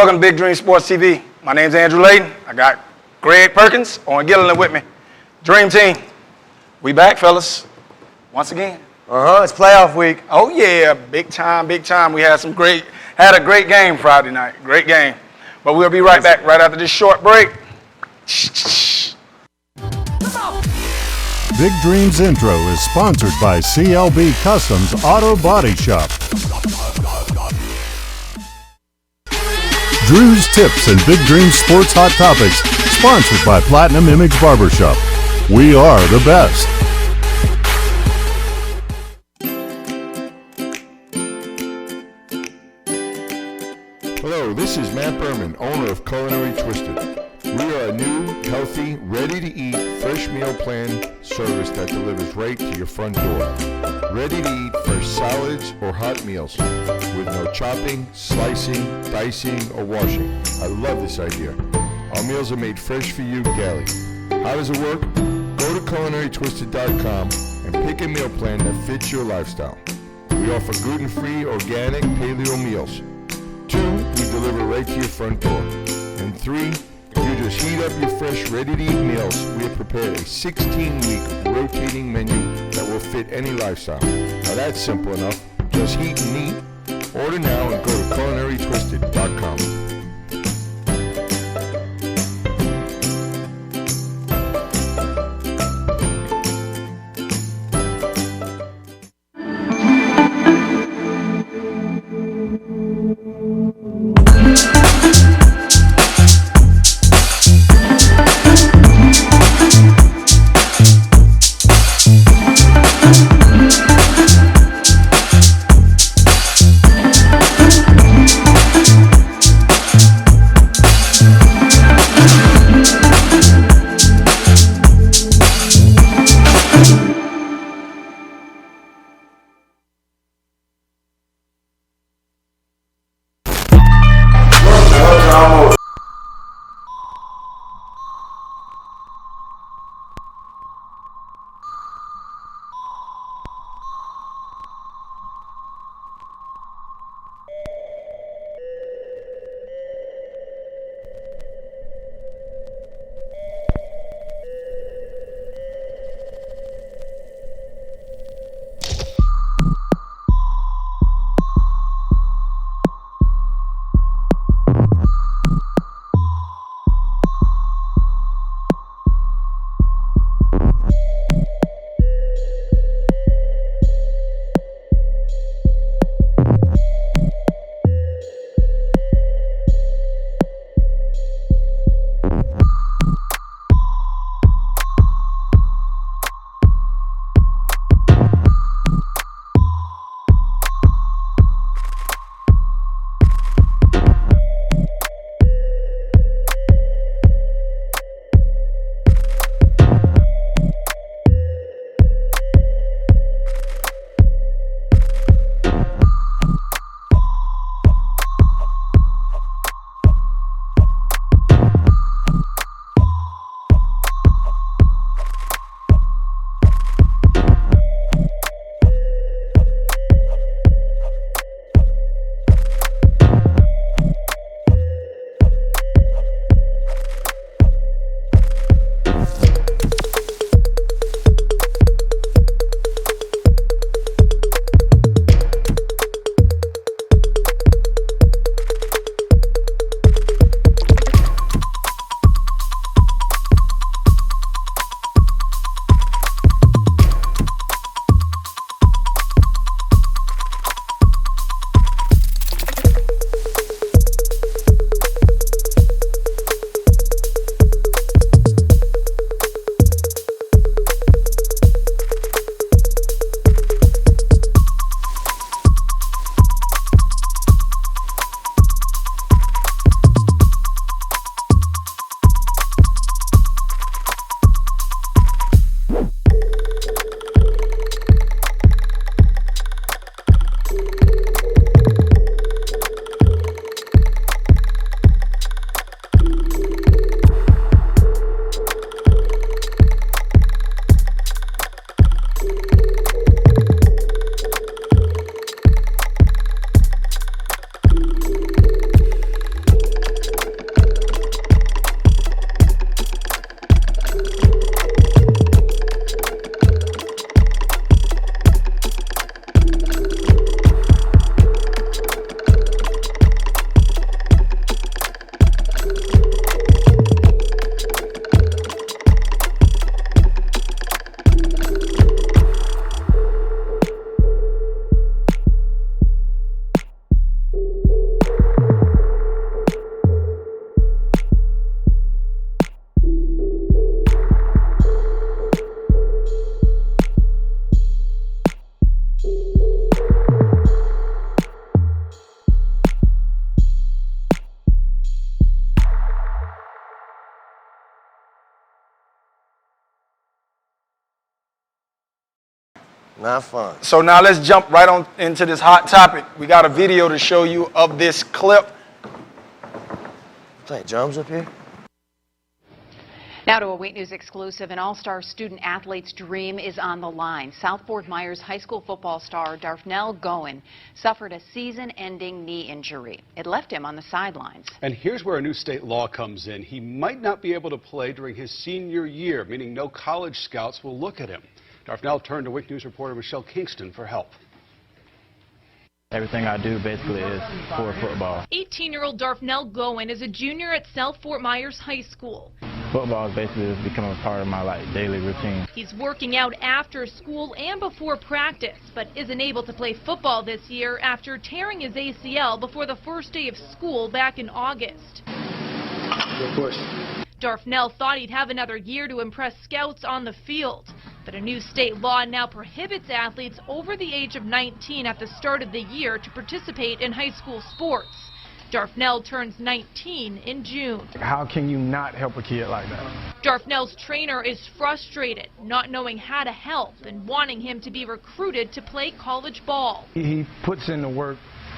Welcome to Big Dream Sports TV. My name's Andrew Layton. I got Greg Perkins on Gilliland with me. Dream Team. We back, fellas. Once again. It's playoff week. Oh yeah, big time, big time. We had a great game Friday night. Great game. But we'll be right back right after this short break. Big Dreams Intro is sponsored by CLB Customs Auto Body Shop. Drew's Tips and Big Dreams Sports Hot Topics, sponsored by Platinum Image Barbershop. We are the best. Hello, this is Matt Berman, owner of Culinary Twisted. We are a new, healthy, ready-to-eat, fresh meal plan service that delivers right to your front door. Ready-to-eat fresh salads or hot meals with no chopping, slicing, dicing, or washing. I love this idea. Our meals are made fresh for you daily. How does it work? Go to culinarytwisted.com and pick a meal plan that fits your lifestyle. We offer gluten-free, organic, paleo meals. 2, we deliver right to your front door. And 3, you just heat up your fresh, ready-to-eat meals. We have prepared a 16-week rotating menu that will fit any lifestyle. Now that's simple enough. Just heat and eat. Order now and go to culinarytwisted.com. Not fun. So now let's jump right on into this hot topic. We got a video to show you of this clip. Playing drums up here? Now to a Wake News exclusive, an all-star student athlete's dream is on the line. South Fort Myers high school football star Darfnell Goen suffered a season-ending knee injury. It left him on the sidelines. And here's where a new state law comes in. He might not be able to play during his senior year, meaning no college scouts will look at him. Darfnell turned to Wake News reporter Michelle Kingston for help. Everything I do basically is for football. 18-year-old Darfnell Goen is a junior at South Fort Myers High School. Football is basically just becoming a part of my daily routine. He's working out after school and before practice, but isn't able to play football this year after tearing his ACL before the first day of school back in August. Good push. Darfnell thought he'd have another year to impress scouts on the field, but a new state law now prohibits athletes over the age of 19 at the start of the year to participate in high school sports. Darfnell turns 19 in June. How can you not help a kid like that? Darfnell's trainer is frustrated, not knowing how to help and wanting him to be recruited to play college ball. He puts in the work,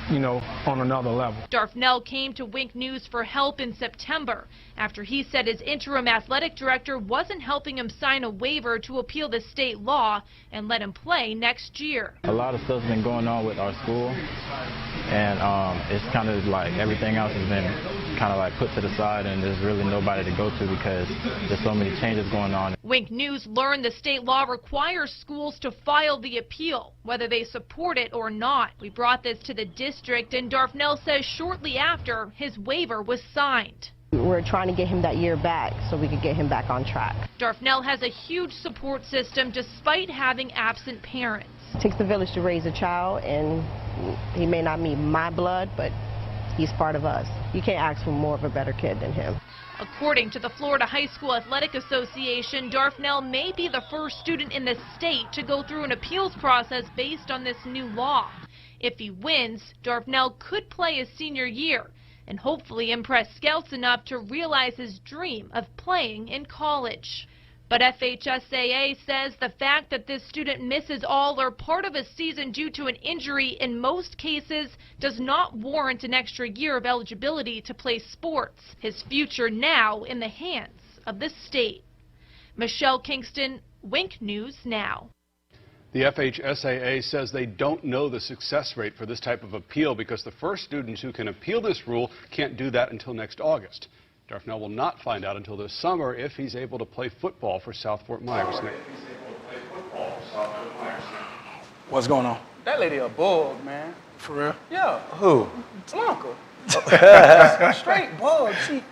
you know, on another level. Darfnell came to Wink News for help in September after he said his interim athletic director wasn't helping him sign a waiver to appeal the state law and let him play next year. A lot of stuff's been going on with our school, and it's kind of like everything else has been kind of like put to the side, and there's really nobody to go to because there's so many changes going on. Wink News learned the state law requires schools to file the appeal, whether they support it or not. We brought this to the district, and Darfnell says shortly after, his waiver was signed. We're trying to get him that year back so we could get him back on track. Darfnell has a huge support system despite having absent parents. It takes the village to raise a child, and he may not be my blood, but he's part of us. You can't ask for more of a better kid than him. According to the Florida High School Athletic Association, Darfnell may be the first student in the state to go through an appeals process based on this new law. If he wins, Darfnell could play his senior year and hopefully impress scouts enough to realize his dream of playing in college. But FHSAA says the fact that this student misses all or part of a season due to an injury in most cases does not warrant an extra year of eligibility to play sports. His future now in the hands of the state. Michelle Kingston, Wink News Now. The FHSAA says they don't know the success rate for this type of appeal because the first students who can appeal this rule can't do that until next August. Darfnell will not find out until this summer if he's able to play football for South Fort Myers. What's going on? That lady a bug, man. For real? Yeah. Who? Blanca. Straight bug. She.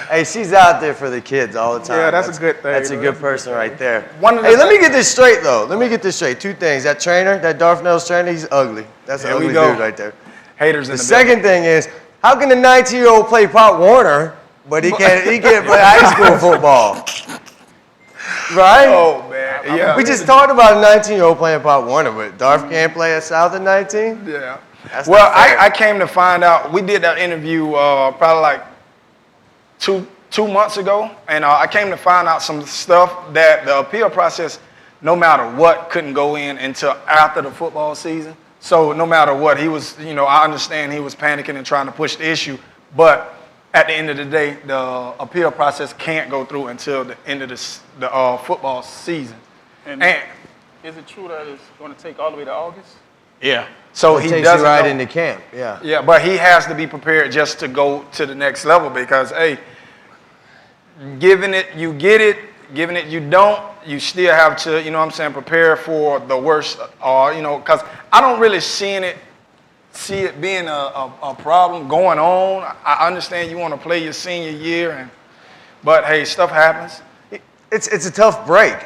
Hey, she's out there for the kids all the time. Yeah, that's a good thing. That's a good person right there. Hey, let me get this straight, though. Let me get this straight. Two things. That trainer, that Darfnell's trainer, he's ugly. That's an ugly dude right there. Haters in The the second thing is, how can a 19-year-old play Pop Warner, but he can't play high school football? Right? Oh, man. Yeah. We just talked about a 19-year-old playing Pop Warner, but Darf can't play at South at 19? Yeah. That's Well, not fair. I came to find out, we did that interview probably like two months ago, and I came to find out some stuff that the appeal process, no matter what, couldn't go in until after the football season. So no matter what, he was, I understand he was panicking and trying to push the issue, but at the end of the day, the appeal process can't go through until the end of the football season. And is it true that it's going to take all the way to August? Yeah. So he takes doesn't you right know. into camp. Yeah. Yeah, but he has to be prepared just to go to the next level because, hey, giving it, you get it. Giving it, you don't. You still have to, prepare for the worst. Because I don't really see it being a problem going on. I understand you want to play your senior year, but hey, stuff happens. It's a tough break.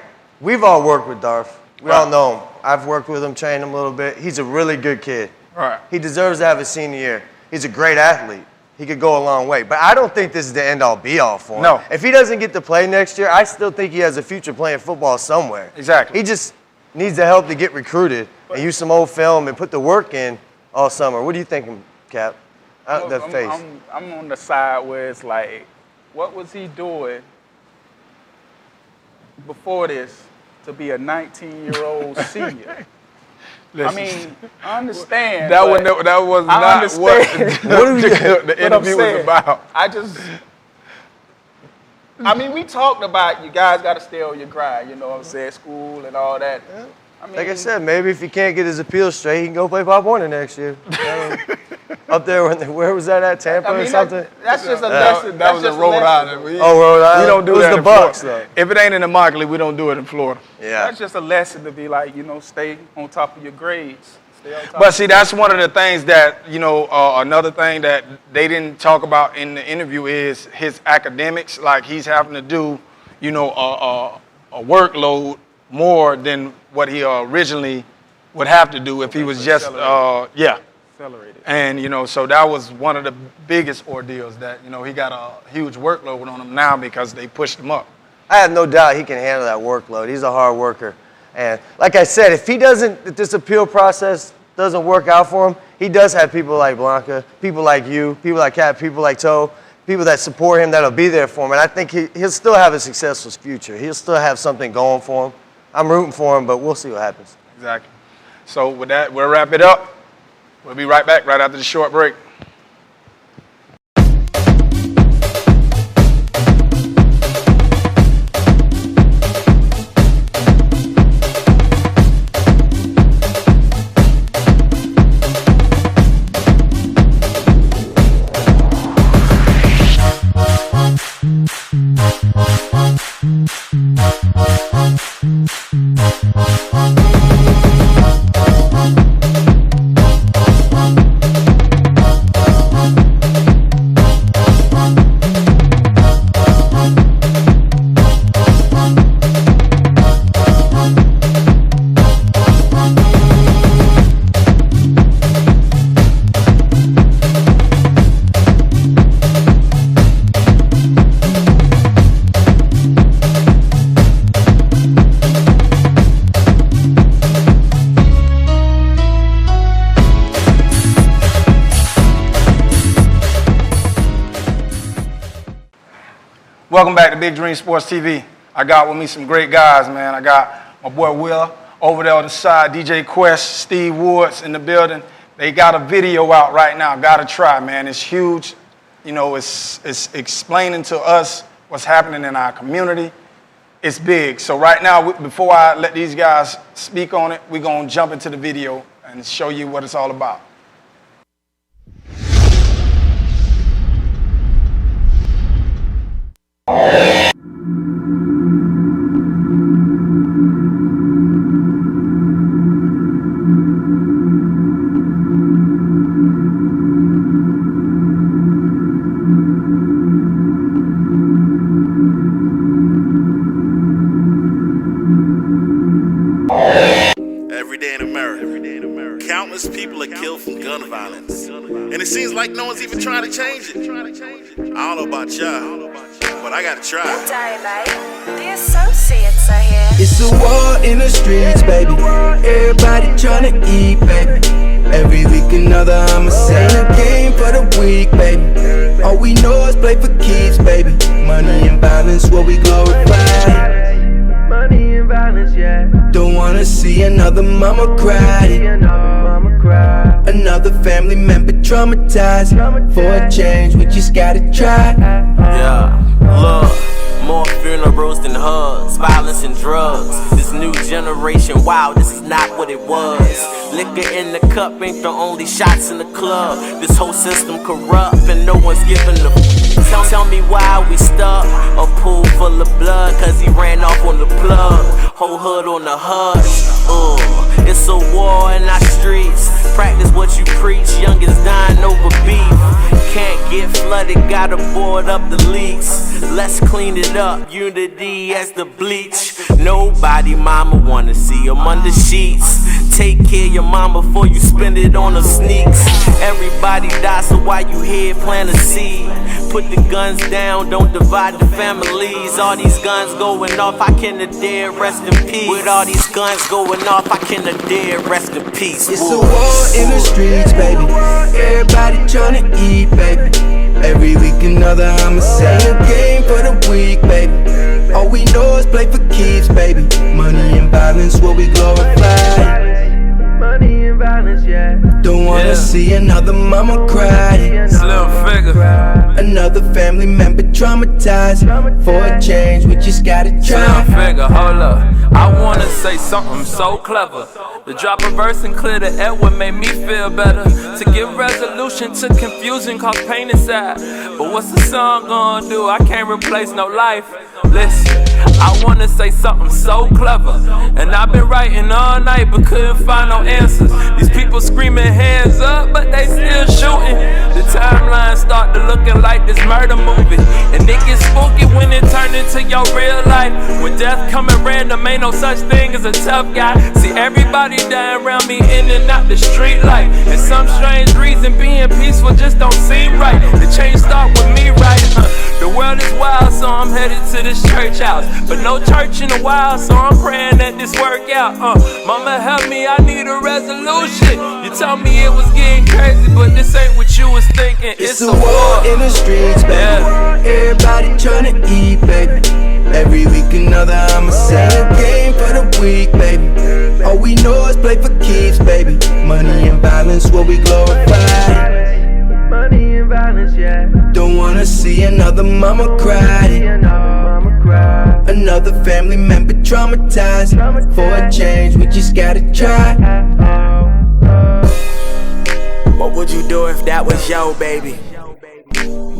We've all worked with Darf. We all know him. I've worked with him, trained him a little bit. He's a really good kid. Right. He deserves to have a senior year. He's a great athlete. He could go a long way. But I don't think this is the end-all, be-all for him. No. If he doesn't get to play next year, I still think he has a future playing football somewhere. Exactly. He just needs the help to get recruited and use some old film and put the work in all summer. What are you thinking, Cap? I'm on the side where it's like, what was he doing before this to be a 19-year-old senior. I Listen, mean, I understand. that but was I not understand. what the interview was about. I mean, we talked about you guys got to stay on your grind, you know what I'm saying, school and all that. Yeah. I mean, Like I said, maybe if he can't get his appeal straight, he can go play Pop Warner next year. Up there, where was that at? Tampa or something? That's just a lesson. That was in Rhode Island. Rhode Island. We don't do it was that the in Bucks, Florida. though. If it ain't in the Immokalee, we don't do it in Florida. Yeah. That's just a lesson to be like, you know, stay on top of your grades. Stay on top But see, that's one of the things that, you know, another thing that they didn't talk about in the interview is his academics. Like he's having to do, you know, a workload more than what he originally would have to do if he was just, accelerated. And, you know, so that was one of the biggest ordeals that, you know, he got a huge workload on him now because they pushed him up. I have no doubt he can handle that workload. He's a hard worker. And like I said, if this appeal process doesn't work out for him, he does have people like Blanca, people like you, people like Kat, people like Toe, people that support him that'll be there for him. And I think he'll still have a successful future. He'll still have something going for him. I'm rooting for him, but we'll see what happens. Exactly. So with that, we'll wrap it up. We'll be right back right after the short break. Welcome back to Big Dream Sports TV. I got with me some great guys, man. I got my boy Will over there on the side, DJ Quest, Steve Woods in the building. They got a video out right now. Gotta try, man. It's huge. You know, it's explaining to us what's happening in our community. It's big. So right now, before I let these guys speak on it, we're gonna jump into the video and show you what it's all about. Every day in America, countless people are killed from gun violence. And it seems like no one's even trying to change it. I don't know about y'all, but I gotta try. The associates are here. It's a war in the streets, baby. Everybody tryna eat, baby. Every week another homicide. A game for the week, baby. All we know is play for keeps, baby. Money and violence, what we glorify. Money and violence, yeah. Don't wanna see another mama cry. Another family member traumatized. For a change, we just gotta try. Yeah, look. More funerals than hugs, violence and drugs. This new generation, wow, this is not what it was. Liquor in the cup ain't the only shots in the club. This whole system corrupt and no one's giving a Tell me why we stuck. A pool full of blood, cause he ran off on the plug. Whole hood on the hush. It's a war in our streets. Practice what you preach, youngest dying over beef. Can't get flooded, gotta board up the leaks. Let's clean it up, unity as the bleach. Nobody mama wanna see them under sheets. Take care of your mama before you spend it on the sneaks. Everybody die, so why you here, plant a seed. Put the guns down, don't divide the families. All these guns going off, I can the dead rest in peace. With all these guns going off, I can the dead rest in peace. It's a war in the streets, baby. Everybody tryna eat, baby. Every week another homicide. A game for the week, baby. All we know is play for keeps, baby. Money violence, what we glorify. Money and violence, yeah. Don't wanna see another mama cry. Slim figure. Another family member traumatized. For a change, we just gotta try. Slim figure, hold up. I wanna say something so clever. To drop a verse and clear the air what made me feel better. To give resolution to confusion, cause pain inside. But what's the song gonna do? I can't replace no life. Listen, I wanna say something so clever. And I've been writing all night but couldn't find no answers. These people screaming hands up but they still shooting. The timeline start to looking like this murder movie. And it gets spooky when it turn into your real life. When death coming random, ain't no such thing as a tough guy. See everybody dying around me in and out the street light. And some strange reason being peaceful just don't seem right. The change start with me, right? The world is wild, so I'm headed to this church house. But no church in a while, so I'm praying that this work out. Mama help me, I need a resolution. You told me it was getting crazy, but this ain't what you was thinking. It's a war in the streets, baby. Everybody tryna eat, baby. Every week another homicide. Game for the week, baby. All we know is play for keeps, baby. Money and violence, what we glorify. Money and violence, yeah. Don't wanna see another mama cry. Another family member traumatized. For a change, we just gotta try. What would you do if that was your baby?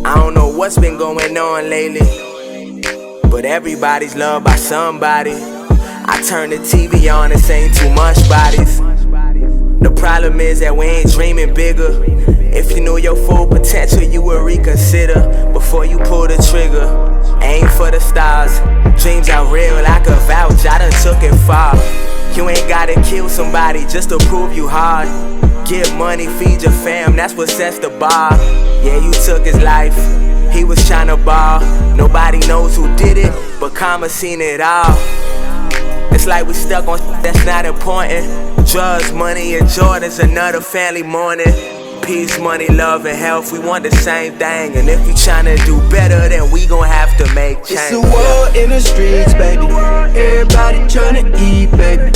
I don't know what's been going on lately, but everybody's loved by somebody. I turn the TV on and ain't too much bodies. The problem is that we ain't dreaming bigger. If you knew your full potential, you would reconsider before you pull the trigger. Aim for the stars. Dreams are real, I could vouch, I done took it far. You ain't gotta kill somebody just to prove you hard. Get money, feed your fam, that's what sets the bar. Yeah, you took his life, he was tryna ball. Nobody knows who did it, but karma seen it all. It's like we stuck on that's not important. Drugs, money, and Jordans, another family mourning. Peace, money, love, and health, we want the same thing. And if you tryna do better, then we gon' have to make change. It's a war in the streets, baby. Everybody tryna eat, baby.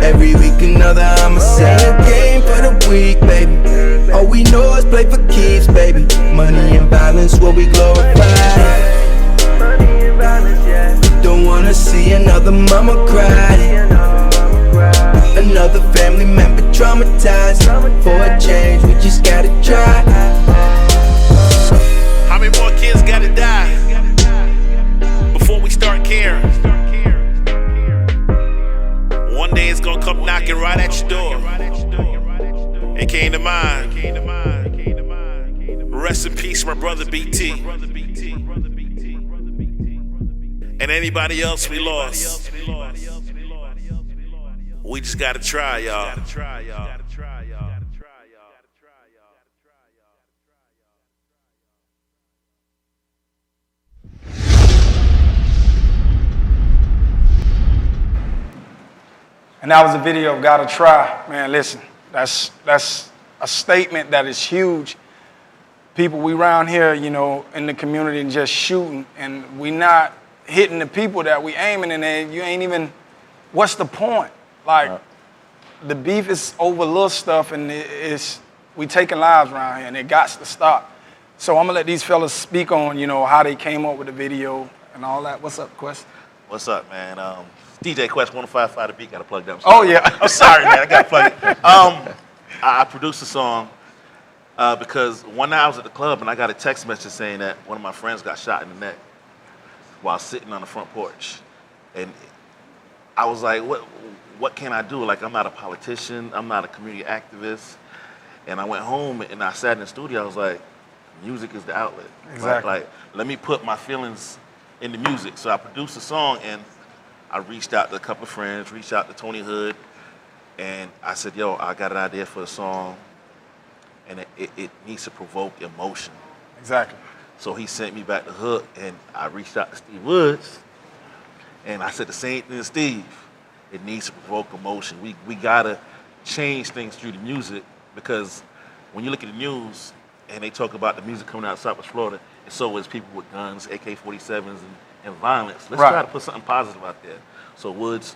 Every week another homicide. Game for the week, baby. All we know is play for keeps, baby. Money and violence, what we glorify. Money and violence, yeah. Don't wanna see another mama cry. Another family member traumatized. For a change, we just gotta try. How many more kids gotta die before we start caring? One day it's gonna come knocking right at your door. It came to mind. Rest in peace, my brother BT. And anybody else we lost. We just gotta try, y'all. And that was a video of Gotta Try. Man, listen, that's a statement that is huge. People, we around here, you know, in the community and just shooting, and we not hitting the people that we aiming, and then you ain't even, what's the point? Like, the beef is over little stuff, and we taking lives around here, and it got to stop. So I'm gonna let these fellas speak on, you know, how they came up with the video and all that. What's up, Quest? What's up, man? DJ Quest 105.5 The Beat. Got to plug that. Oh yeah. I'm sorry, man. I got to plug it. I produced a song because one night I was at the club and I got a text message saying that one of my friends got shot in the neck while sitting on the front porch, and I was like, what can I do? Like, I'm not a politician. I'm not a community activist. And I went home and I sat in the studio. I was like, music is the outlet. Exactly. Like, let me put my feelings in the music. So I produced a song and I reached out to a couple of friends, reached out to Tony Hood, and I said, yo, I got an idea for a song, and it needs to provoke emotion. Exactly. So he sent me back the hook, and I reached out to Steve Woods, and I said the same thing to Steve. It needs to provoke emotion. We gotta change things through the music, because when you look at the news and they talk about the music coming out of Southwest Florida, and so is people with guns, AK-47s, and violence. Let's try to put something positive out there. So Woods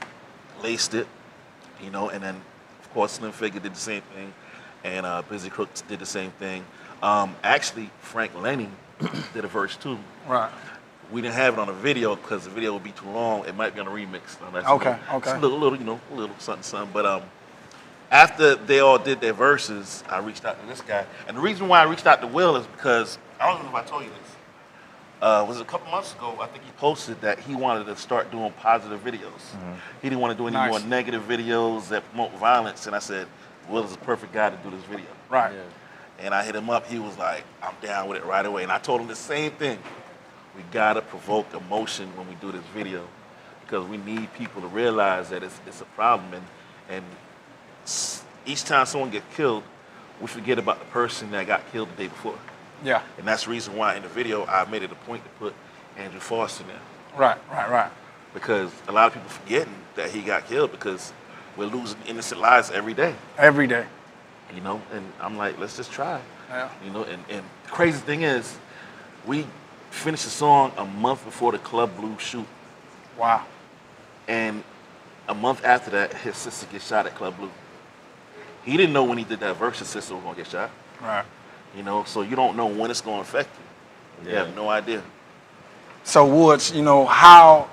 laced it, you know, and then of course Slim Figure did the same thing, and Busy Crooks did the same thing. Actually, Frank Lenny did a verse too. Right. We didn't have it on a video because the video would be too long. It might be on a remix. Okay. It's a little, you know, a little something. But after they all did their verses, I reached out to this guy, and the reason why I reached out to Will is because I don't know if I told you this. Was a couple months ago, I think he posted that he wanted to start doing positive videos. He didn't want to do any more negative videos that promote violence, and I said, Will is the perfect guy to do this video. Right. And I hit him up. He was like, I'm down with it right away. And I told him the same thing. We gotta provoke emotion when we do this video because we need people to realize that it's a problem. And each time someone gets killed, we forget about the person that got killed the day before. Yeah. And that's the reason why in the video I made it a point to put Andrew Foster in there. Right. Because a lot of people forgetting that he got killed because we're losing innocent lives every day. Every day. You know, and I'm like, let's just try. Yeah. You know, and the crazy thing is, we finished the song a month before the Club Blue shoot. Wow. And a month after that, his sister gets shot at Club Blue. He didn't know when he did that verse his sister was gonna get shot. Right. You know, so you don't know when it's gonna affect you. You have no idea. So Woods, you know, how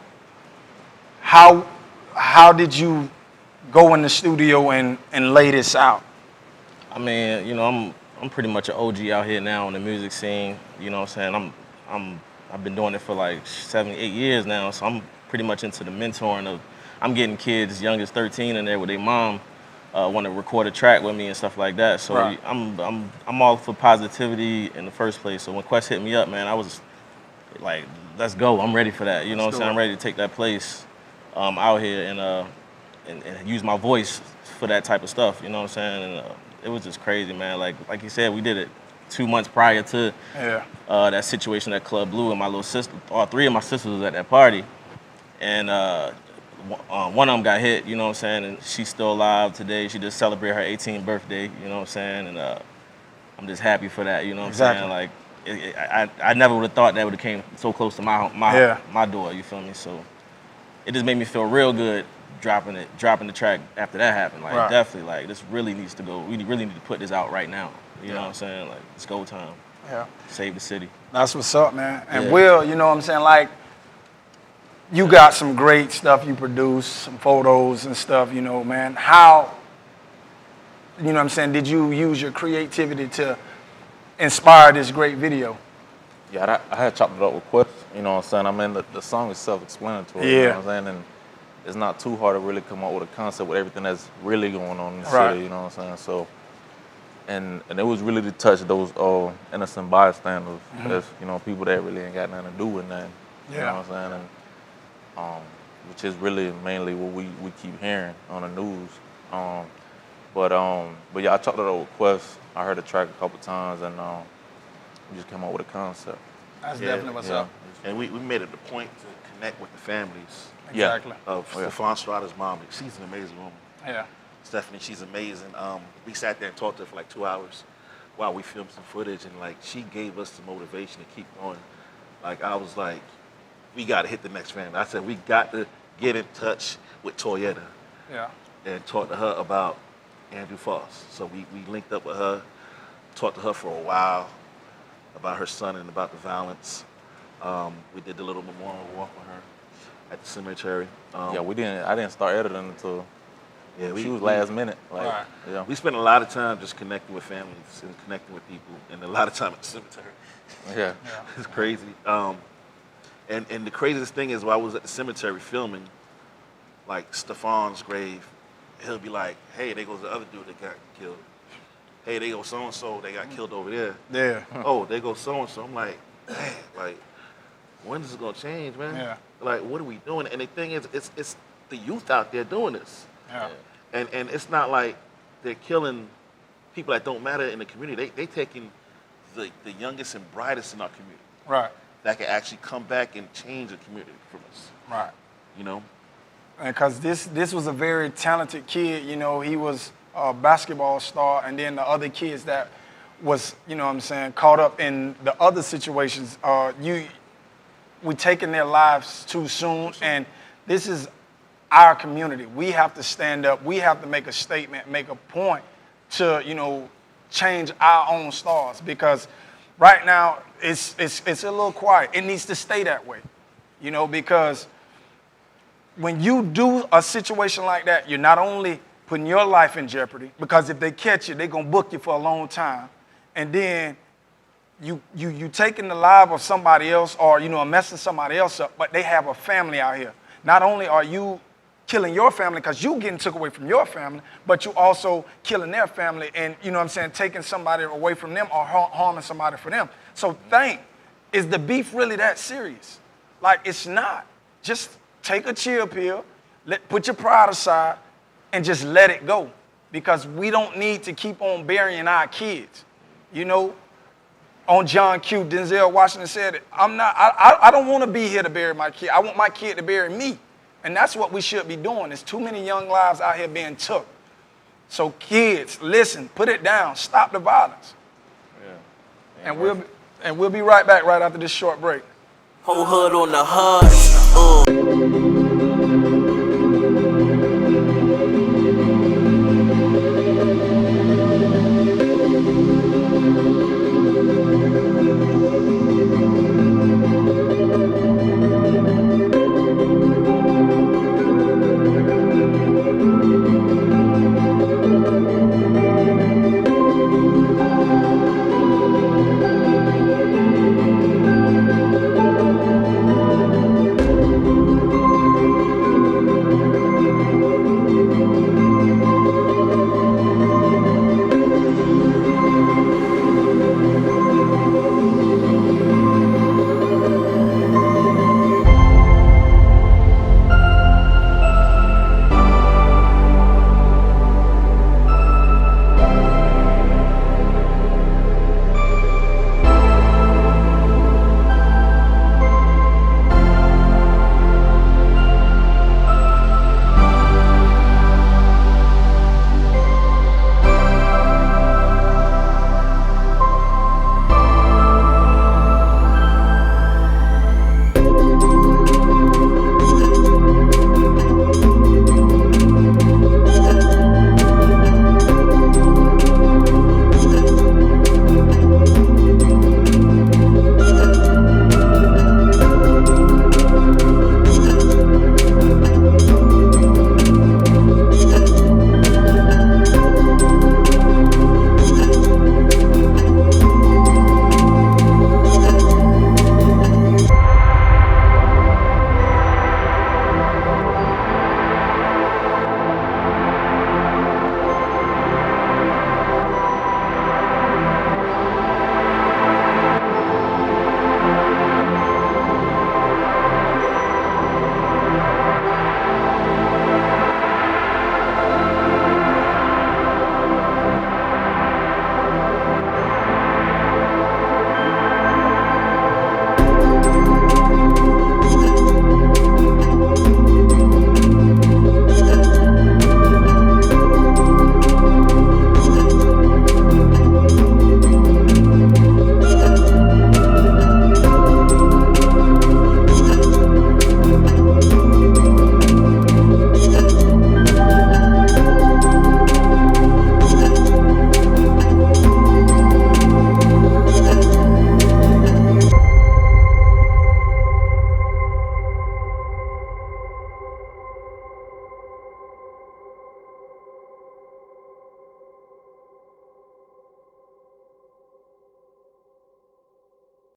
did you go in the studio and lay this out? I mean, you know, I'm pretty much an OG out here now on the music scene. You know what I'm saying? I've been doing it for like 7, 8 years now, so I'm pretty much into the mentoring of. I'm getting kids as young as 13 in there with their mom want to record a track with me and stuff like that. So right. I'm all for positivity in the first place. So when Quest hit me up, man, I was like, let's go. I'm ready for that. You know what I'm saying? I'm ready to take that place out here and use my voice for that type of stuff. You know what I'm saying? And it was just crazy, man. Like you said, we did it 2 months prior to that situation at Club Blue, and my little sister, all 3 of my sisters was at that party, and one of them got hit. You know what I'm saying? And she's still alive today. She just celebrated her 18th birthday. You know what I'm saying? And I'm just happy for that. You know what I'm saying? Like I never would have thought that would have came so close to my door. You feel me? So it just made me feel real good. Dropping the track after that happened. Like definitely, like this really needs to go. We really need to put this out right now. You know what I'm saying? Like it's go time. Yeah. Save the city. That's what's up, man. And Will, you know what I'm saying? Like you got some great stuff you produce, some photos and stuff, you know, man. How, you know what I'm saying, did you use your creativity to inspire this great video? Yeah, I had chopped it up with Quest, you know what I'm saying? I mean, the song is self-explanatory, you know what I'm saying? And it's not too hard to really come up with a concept with everything that's really going on in the city, you know what I'm saying? So, and it was really to touch those innocent bystanders, you know, people that really ain't got nothing to do with nothing, you know what I'm saying? And which is really mainly what we keep hearing on the news. But yeah, I chopped it up with Quest. I heard the track a couple times, and we just came up with a concept. That's definitely what's up. And we made it a point to connect with the families. Exactly. Of Stephon Strada's mom. She's an amazing woman. Yeah. Stephanie, she's amazing. We sat there and talked to her for like 2 hours while we filmed some footage, and like she gave us the motivation to keep going. Like I was like, we got to hit the next family. I said we got to get in touch with Toyetta. Yeah. And talk to her about Andrew Foss. So we linked up with her, talked to her for a while about her son and about the violence. We did the little memorial walk with her at the cemetery. I didn't start editing until she was last minute. Like, We spent a lot of time just connecting with families and connecting with people, and a lot of time at the cemetery. Yeah. It's crazy. And the craziest thing is while I was at the cemetery filming, like Stephon's grave, he'll be like, hey, there goes the other dude that got killed. Hey, there goes so-and-so, they got killed over there. Yeah. Oh, there goes so-and-so. I'm like, man, like, when is this gonna change, man? Yeah. Like, what are we doing? And the thing is, it's the youth out there doing this. Yeah. And it's not like they're killing people that don't matter in the community. They taking the youngest and brightest in our community. Right. That can actually come back and change the community from us. Right. You know? Because this was a very talented kid, you know, he was a basketball star, and then the other kids that was, you know what I'm saying, caught up in the other situations, we taking their lives too soon, and this is our community. We have to stand up. We have to make a statement, make a point to, you know, change our own stars, because right now it's a little quiet. It needs to stay that way, you know, because when you do a situation like that, you're not only putting your life in jeopardy, because if they catch you, they're going to book you for a long time. And then you taking the life of somebody else, or, you know, messing somebody else up, but they have a family out here. Not only are you killing your family because you getting took away from your family, but you also killing their family and, you know what I'm saying, taking somebody away from them or harming somebody for them. So is the beef really that serious? Like, it's not. Just take a chill pill, put your pride aside, and just let it go, because we don't need to keep on burying our kids. You know, on John Q, Denzel Washington said it. I don't want to be here to bury my kid. I want my kid to bury me. And that's what we should be doing. There's too many young lives out here being took. So kids, listen, put it down, stop the violence. Yeah. And we'll be right back right after this short break. Whole hood on the hush.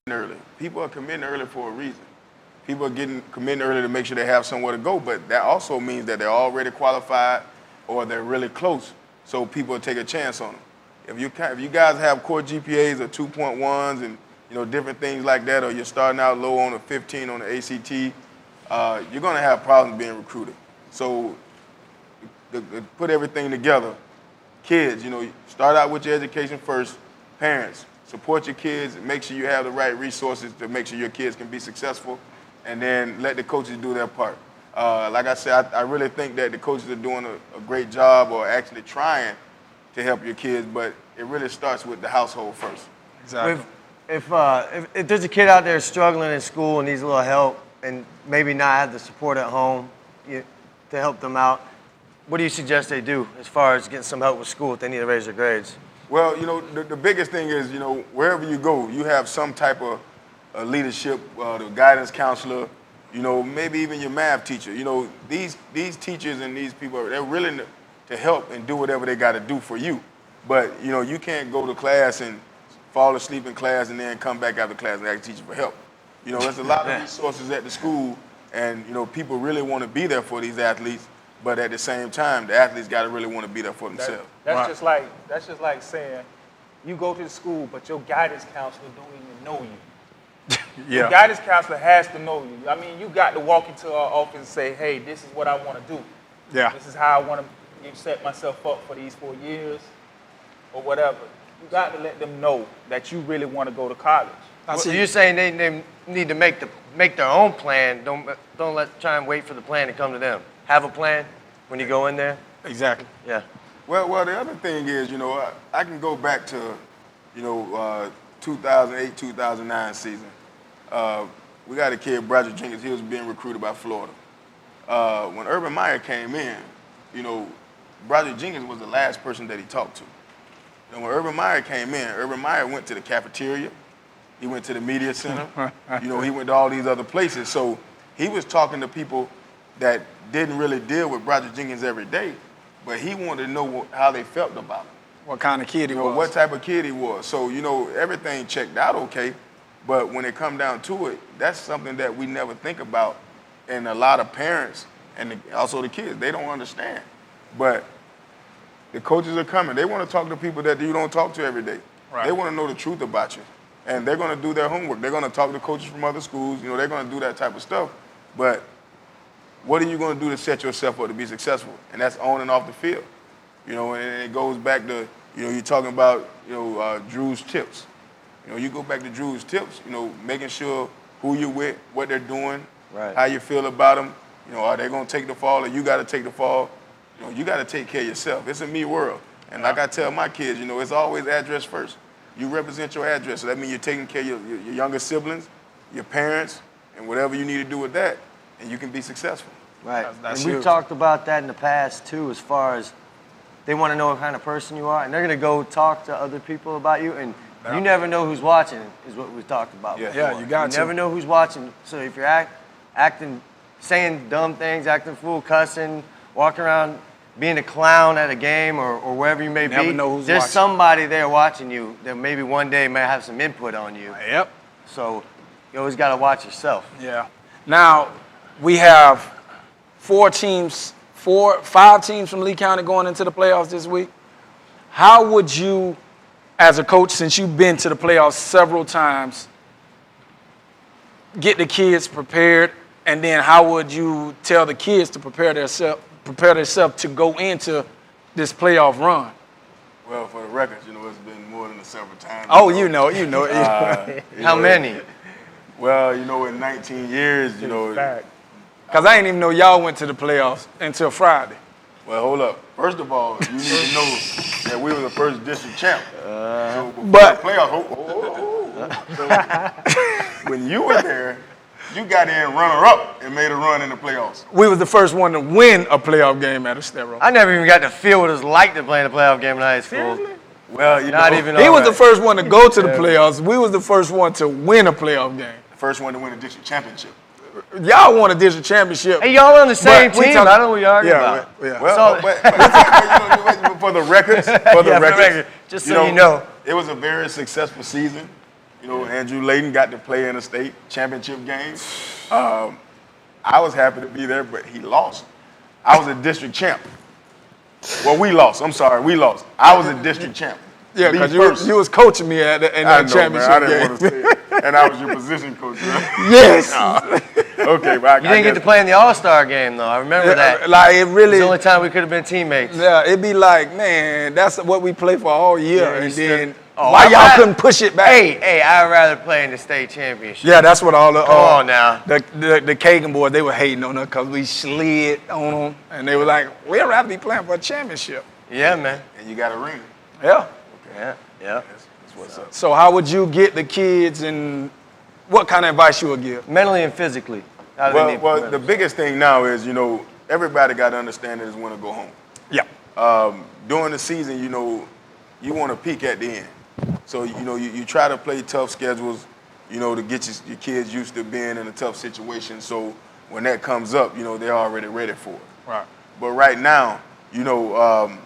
Early. People are committing early for a reason. People are committing early to make sure they have somewhere to go, but that also means that they're already qualified or they're really close, so people take a chance on them. If you guys have core GPAs of 2.1s and, you know, different things like that, or you're starting out low on a 15 on the ACT, you're going to have problems being recruited. So to put everything together, kids, you know, start out with your education first. Parents, support your kids, make sure you have the right resources to make sure your kids can be successful, and then let the coaches do their part. Like I said, I really think that the coaches are doing a great job, or actually trying to help your kids, but it really starts with the household first. Exactly. If there's a kid out there struggling in school and needs a little help and maybe not have the support at home, to help them out. What do you suggest they do as far as getting some help with school if they need to raise their grades? Well, the biggest thing is, wherever you go, you have some type of leadership, the guidance counselor, maybe even your math teacher. These teachers and these people, they're willing to help and do whatever they got to do for you. But, you can't go to class and fall asleep in class and then come back after class and ask the teacher for help. There's a lot of resources at the school, and, people really want to be there for these athletes. But at the same time, the athletes got to really want to be there for themselves. That's just like saying you go to the school, but your guidance counselor don't even know you. Your guidance counselor has to know you. I mean, you got to walk into our office and say, hey, this is what I want to do. Yeah. This is how I want to set myself up for these 4 years or whatever. You got to let them know that you really want to go to college. So you're saying they need to make their own plan. Don't try and wait for the plan to come to them. Have a plan when you go in there. Exactly. Yeah. Well, the other thing is, I can go back to, 2008, 2009 season. We got a kid, Broderick Jenkins. He was being recruited by Florida. When Urban Meyer came in, Broderick Jenkins was the last person that he talked to. And when Urban Meyer came in, Urban Meyer went to the cafeteria. He went to the media center. He went to all these other places. So he was talking to people that didn't really deal with Broderick Jenkins every day, but he wanted to know how they felt about him. What kind of kid he was. What type of kid he was. So, everything checked out okay, but when it come down to it, that's something that we never think about, and a lot of parents and also the kids, they don't understand. But the coaches are coming. They want to talk to people that you don't talk to every day. Right. They want to know the truth about you, and they're going to do their homework. They're going to talk to coaches from other schools. They're going to do that type of stuff, but what are you going to do to set yourself up to be successful? And that's on and off the field. And it goes back to, you're talking about, Drew's tips. You go back to Drew's tips, making sure who you're with, what they're doing, right, how you feel about them. Are they going to take the fall or you got to take the fall? You got to take care of yourself. It's a me world. And like I tell my kids, it's always address first. You represent your address. So that means you're taking care of your younger siblings, your parents, and whatever you need to do with that, and you can be successful. Right. That's and we've talked about that in the past, too, as far as they want to know what kind of person you are, and they're going to go talk to other people about you, and you never know who's watching, is what we've talked about before. Yeah, you got to. You never know who's watching. So if you're acting, saying dumb things, acting fool, cussing, walking around being a clown at a game or wherever you may never be, know who's there's watching. Somebody there watching you that maybe one day may have some input on you. Yep. So you always got to watch yourself. Yeah. Now, we have 5 teams from Lee County going into the playoffs this week. How would you, as a coach, since you've been to the playoffs several times, get the kids prepared, and then how would you tell the kids to prepare themselves to go into this playoff run? Well, for the record, it's been more than several times. Oh, you know. How many? Well, in 19 years, Because I didn't even know y'all went to the playoffs until Friday. Well, hold up. First of all, you need to know that we were the first district champ. So before but the playoffs, so when you were there, you got in runner-up and made a run in the playoffs. We was the first one to win a playoff game at Estero. I never even got to feel what it was like to play in a playoff game in high school. Seriously? Well, he was the first one to go to the playoffs. We was the first one to win a playoff game. First one to win a district championship. Y'all won a district championship. Hey, y'all on the same team. I don't know what you're arguing about. Yeah. Well, but for the records, just so you know, it was a very successful season. Andrew Layton got to play in a state championship game. I was happy to be there, but he lost. I was a district champ. Well, we lost. I'm sorry, we lost. I was a district champ. Yeah, because you was coaching me in that championship I didn't game. want to say it. And I was your position coach, right? Yes. Okay, but you didn't get to play in the All-Star game, though. I remember that. Like, it really. It's the only time we could have been teammates. Yeah, it'd be like, man, that's what we play for all year. Yeah, and then, Oh, why y'all couldn't push it back? Hey, I'd rather play in the state championship. Yeah, that's what all the Come on now. the Kagan boys, they were hating on us because we slid on them, and they were like, we'd rather be playing for a championship. Yeah, man. And you got a ring. Yeah. Yeah, yeah. That's what's up. So how would you get the kids, and what kind of advice you would give? Mentally and physically. Well, the biggest thing now is, everybody got to understand that it's win or go home. Yeah. During the season, you know, you want to peak at the end. So, you know, you try to play tough schedules, you know, to get your kids used to being in a tough situation. So when that comes up, you know, they're already ready for it. Right. But right now, you know,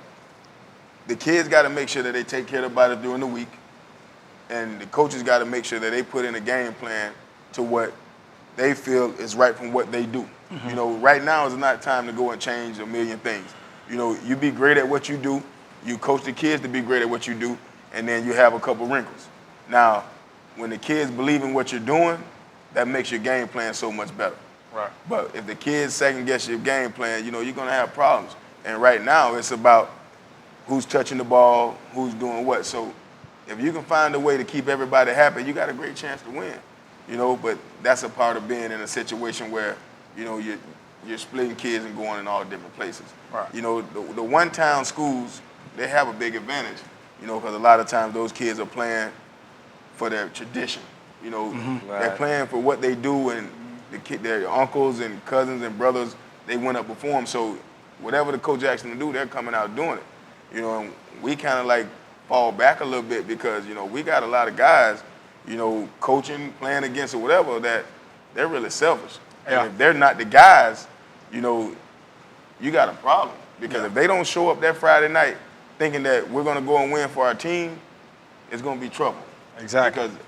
the kids got to make sure that they take care of everybody during the week. And the coaches got to make sure that they put in a game plan to what they feel is right from what they do. You know, right now is not time to go and change a million things. You know, you be great at what you do. You coach the kids to be great at what you do. And then you have a couple wrinkles. Now, when the kids believe in what you're doing, that makes your game plan so much better. Right. But if the kids second guess your game plan, you know, you're going to have problems. And right now, it's about who's touching the ball, who's doing what. So if you can find a way to keep everybody happy, you got a great chance to win. You know, but that's a part of being in a situation where, you know, you're splitting kids and going in all different places. Right. You know, the one-town schools, they have a big advantage, you know, because a lot of times those kids are playing for their tradition. You know, they're playing for what they do, and their uncles and cousins and brothers, they went up before them. So whatever the coach asks them to do, they're coming out doing it. You know, and we kind of like fall back a little bit because, you know, we got a lot of guys, you know, coaching, playing against or whatever, that they're really selfish. And if they're not the guys, you know, you got a problem. Because if they don't show up that Friday night thinking that we're going to go and win for our team, it's going to be trouble. Exactly. Because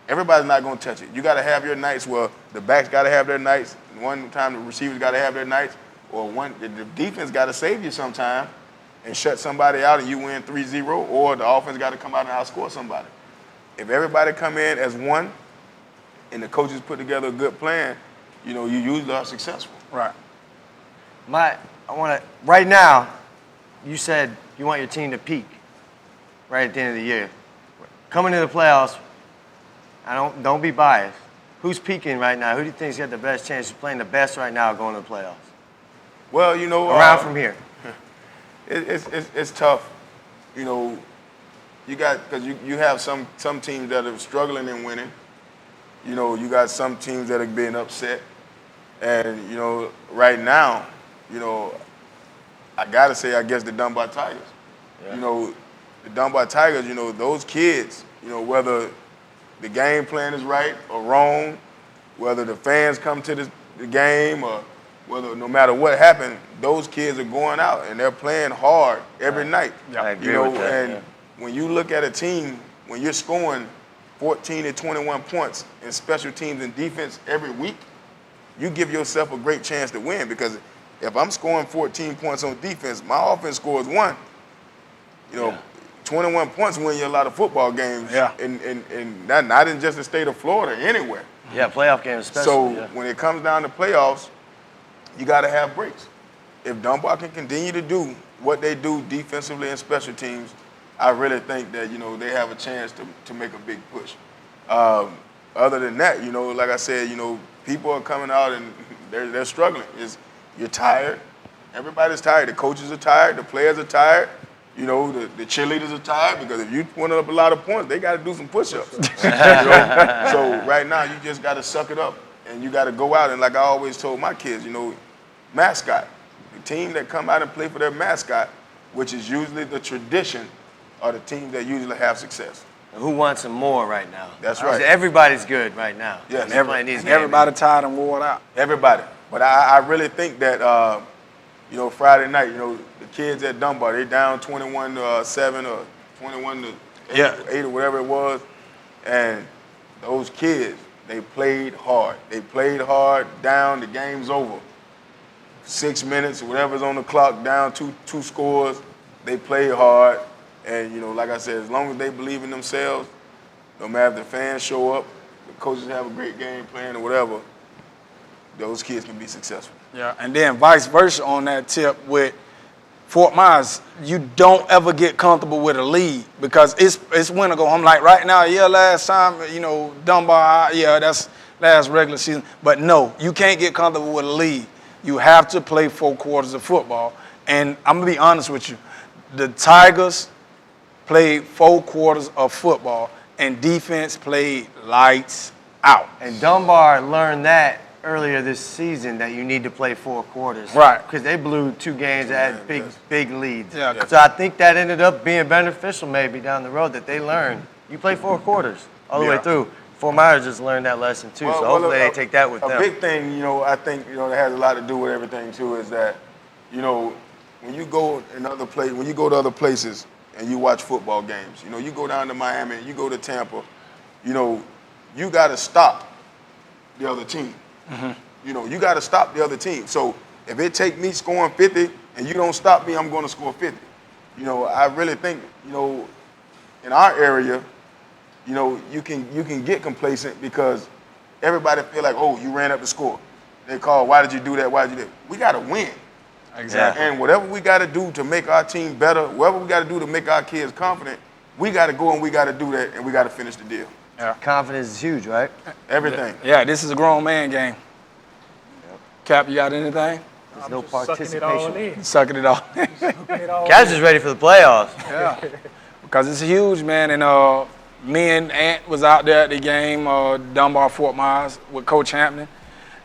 everybody's not going to touch it. You got to have your nights where the backs got to have their nights. One time the receivers got to have their nights. Or the defense got to save you sometime and shut somebody out and you win 3-0. Or the offense got to come out and outscore somebody. If everybody come in as one and the coaches put together a good plan, you know, you usually are successful. Right. Right now, you said you want your team to peak right at the end of the year. Coming to the playoffs, don't be biased. Who's peaking right now? Who do you think's got the best chance of playing the best right now going to the playoffs? Well, you know, around from here. It's tough. You know, because you have some teams that are struggling and winning. You know, you got some teams that are being upset. And, you know, right now, you know, I got to say, I guess the Dunbar Tigers. Yeah. You know, the Dunbar Tigers, you know, those kids, you know, whether the game plan is right or wrong, whether the fans come to the game or whether no matter what happened, those kids are going out and they're playing hard every night. Yeah, I agree you know, with that. And when you look at a team, when you're scoring 14 to 21 points in special teams and defense every week, you give yourself a great chance to win. Because if I'm scoring 14 points on defense, my offense scores 1. You know, 21 points win you a lot of football games. Yeah. And not in just the state of Florida, anywhere. Yeah, playoff games especially. So when it comes down to playoffs, you got to have breaks. If Dunbar can continue to do what they do defensively and special teams, I really think that, you know, they have a chance to make a big push. Other than that, you know, like I said, you know, people are coming out and they're struggling. You're tired. Everybody's tired. The coaches are tired. The players are tired. You know, the cheerleaders are tired because if you put up a lot of points, they got to do some push-ups. You know? So right now, you just got to suck it up and you got to go out. And like I always told my kids, you know, mascot. The team that come out and play for their mascot, which is usually the tradition, are the teams that usually have success. And who wants them more right now? That's right. Everybody's good right now. Yes. Everybody tired and wore out. Everybody. But I really think that, you know, Friday night, you know, the kids at Dunbar, they down 21-7 or 21-8 or whatever it was. And those kids, they played hard. They played hard down, the game's over. 6 minutes, whatever's on the clock, down two scores, they played hard. And, you know, like I said, as long as they believe in themselves, no matter if the fans show up, the coaches have a great game plan or whatever, those kids can be successful. Yeah, and then vice versa on that tip with Fort Myers, you don't ever get comfortable with a lead because it's win or go home. Like right now, last time, you know, Dunbar, that's last regular season. But no, you can't get comfortable with a lead. You have to play 4 quarters of football. And I'm going to be honest with you, the Tigers played 4 quarters of football and defense played lights out. And Dunbar learned that earlier this season that you need to play 4 quarters. Right. Because they blew 2 games that had big leads. Yeah. So I think that ended up being beneficial maybe down the road that they learned. You play 4 quarters all the way through. Fort Myers just learned that lesson too, so hopefully they take that with them. A big thing, I think, that has a lot to do with everything too is that, when you go to other places and you watch football games, you go down to Miami, you go to Tampa, you got to stop the other team. You got to stop the other team. So if it take me scoring 50 and you don't stop me, I'm going to score 50. I really think, in our area, you can get complacent because everybody feel like, oh, you ran up the score. They call, why did you do that? Why did you do that? We got to win. Exactly. And whatever we got to do to make our team better, whatever we got to do to make our kids confident, we got to go and we got to do that, and we got to finish the deal. Yeah. Confidence is huge, right? Everything. Yeah, this is a grown man game. Cap, you got anything? There's no participation. Sucking it all in. Cap's just ready for the playoffs. Yeah. Because it's huge, man. And me and Ant was out there at the game, Dunbar, Fort Myers, with Coach Hampton.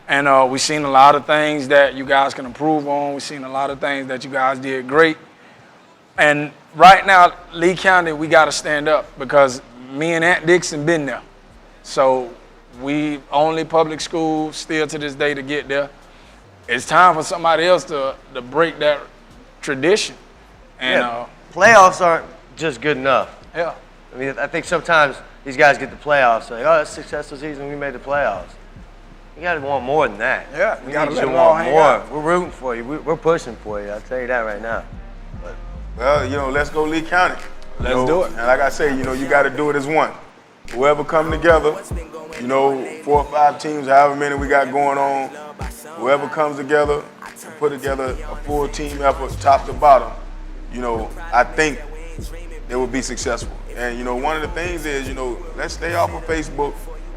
And we've seen a lot of things that you guys can improve on. We've seen a lot of things that you guys did great. And right now, Lee County, we got to stand up because me and Ant Dixon been there. So we only public school still to this day to get there. It's time for somebody else to break that tradition. And playoffs aren't just good enough. Yeah. I mean, I think sometimes these guys get the playoffs, like, oh, that's a successful season, we made the playoffs. You got to want more than that. Yeah, we gotta need let you it to all want hang more. out. We're rooting for you. We're pushing for you. I'll tell you that right now. But, well, let's go Lee County. Let's do it. And like I say, you got to do it as one. Whoever come together, 4 or 5 teams, however many we got going on, whoever comes together, put together a full team effort, top to bottom, I think they will be successful. And, one of the things is, let's stay off of Facebook.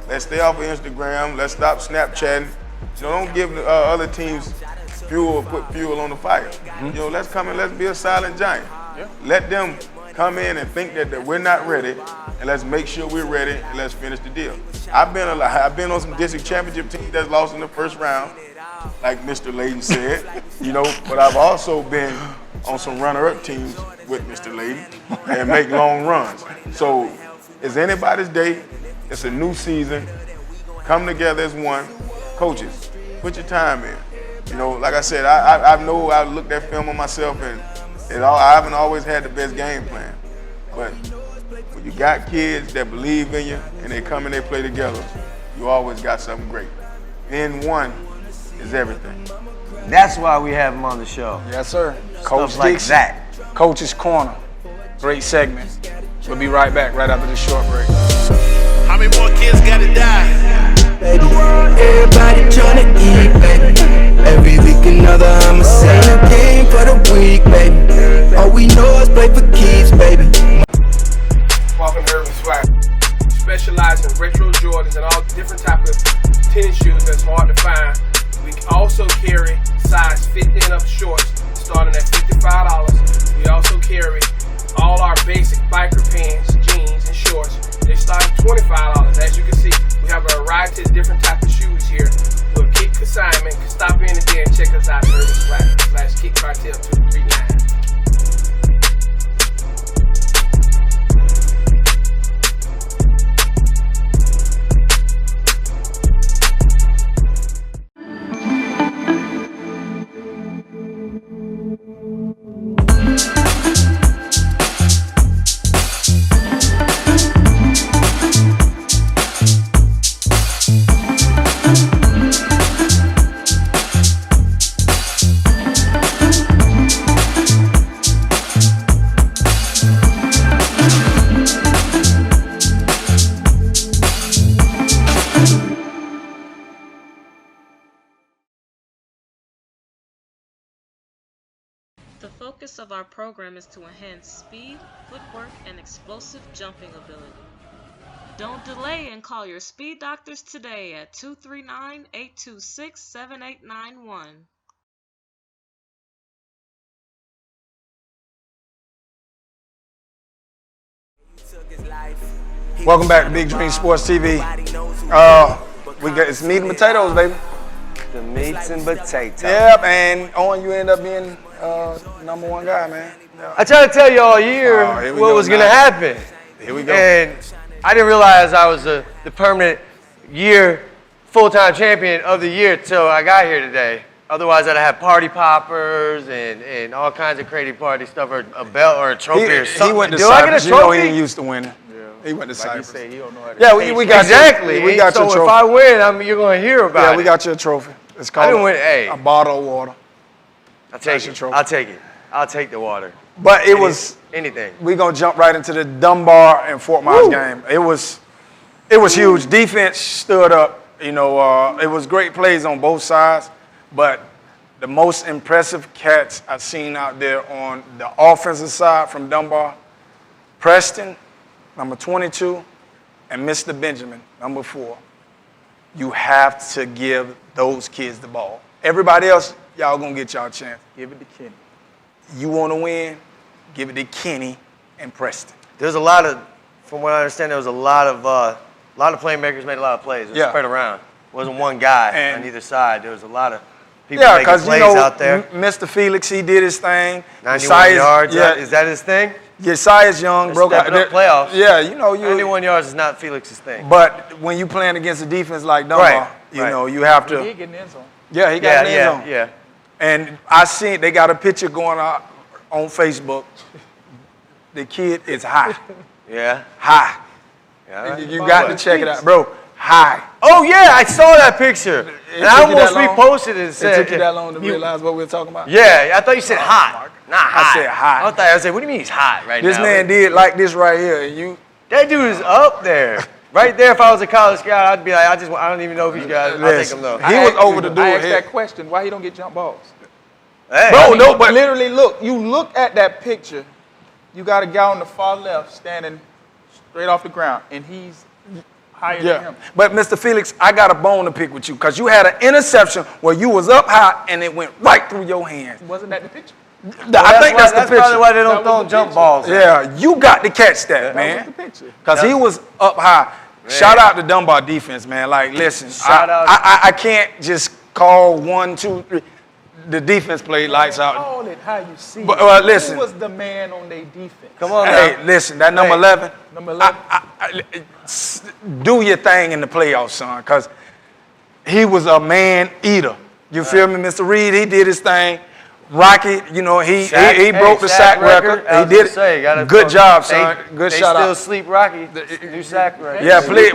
Let's stay off of Instagram. Let's stop Snapchatting. Don't give other teams put fuel on the fire. Let's come and let's be a silent giant. Yeah. Let them come in and think that we're not ready, and let's make sure we're ready and let's finish the deal. I've been on some district championship teams that lost in the first round, like Mr. Lady said, but I've also been on some runner-up teams with Mr. Lady and make long runs. So it's anybody's day. It's a new season. Come together as one. Coaches, put your time in. Like I said, I looked at film on myself, and I haven't always had the best game plan. But when you got kids that believe in you and they come and they play together, you always got something great. Being one is everything. that's why we have him on the show. Yes, sir. Stuff Coach like Dixon, that. Coach's Corner. Great segment. We'll be right back right after this short break. How many more kids gotta die? Baby, everybody tryna eat, baby. Every week another, I'ma say a game for the week, baby. All we know is play for keeps, baby. Walking Urban Swag. Specialize in retro Jordans and all different types of tennis shoes that's hard to find. We also carry size 50 and up shorts starting at $55. We also carry all our basic biker pants, jeans, and shorts. They start at $25. As you can see, we have a variety of different types of shoes here. We'll kick consignment. Stop in today and check us out at Urban Swag / Kick Cartel 239. The focus of our program is to enhance speed, footwork, and explosive jumping ability. Don't delay and call your speed doctors today at 239-826-7891. Welcome back to Big Dream Sports TV. It's meat and potatoes, baby. The meats and potatoes. Yep, and Owen, you end up being #1 guy, man. Yep. I tried to tell you all year what was going to happen. Here we go. And I didn't realize I was the permanent year full-time champion of the year till I got here today. Otherwise, I'd have party poppers and all kinds of crazy party stuff, or a belt or a trophy or something. He went to Do I get a Cyprus. You know trophy? he ain't used to winning. He went to Cyprus. He don't know how to Yeah, we got exactly. You, we got so your trophy. if I win, you're going to hear about it. Yeah, we got your trophy. It's I called didn't win. Hey, a bottle of water. I'll take it. I'll take it. I'll take the water. But it was anything. We're gonna jump right into the Dunbar and Fort Myers game. It was huge. Defense stood up. You know, it was great plays on both sides, but the most impressive cats I've seen out there on the offensive side from Dunbar, Preston, number 22, and Mr. Benjamin, number 4. You have to give those kids the ball. Everybody else, y'all gonna get y'all a chance. Give it to Kenny. You wanna win, give it to Kenny and Preston. There's a lot of, from what I understand, there was a lot of playmakers made a lot of plays. It was spread around. It wasn't one guy on either side. There was a lot of people making plays out there. Mr. Felix, he did his thing. 91 yards. Is that his thing? Josiah's young, broke out the playoffs. Yeah, you know, 91 yards is not Felix's thing. But when you playing against a defense like Dunbar, you know, you have to. He did get in the end zone. Yeah, he got in the end zone. Yeah. And I seen they got a picture going out on Facebook. The kid is high. Yeah. High. Yeah, You got to check it out, bro. High. Oh yeah, I saw that picture. And I almost reposted it and said. It took you that long to realize what we were talking about? Yeah, I thought you said hot. Not hot. I said hot. I said, what do you mean he's hot right this now? This man did like this right here. And you. That dude is up there. Right there, if I was a college scout, I'd be like, I don't even know if he's got. I'll take him though. He was over the door. I asked that question. Why he don't get jump balls? Hey, bro, no, but literally, look. You look at that picture. You got a guy on the far left standing straight off the ground, and he's higher than him. But Mr. Felix, I got a bone to pick with you because you had an interception where you was up high and it went right through your hands. Wasn't that the picture? I think that's the picture. That's probably why they don't throw jump balls. Yeah, you got to catch that, man. That was the picture. Because he was up high. Man. Shout out to Dunbar defense, man. Like, listen, I can't just call 1, 2, 3. The defense played lights out. Call it how you see but, it. Listen. Who was the man on their defense? Come on, hey, listen, that number 11. Number 11. Do your thing in the playoffs, son, because he was a man eater. You feel me, Mr. Reed? He did his thing. Rocky, you know, he broke the sack record. He did it. Good job, son. Good shout out. Still sleep Rocky. New sack record. Yeah, please.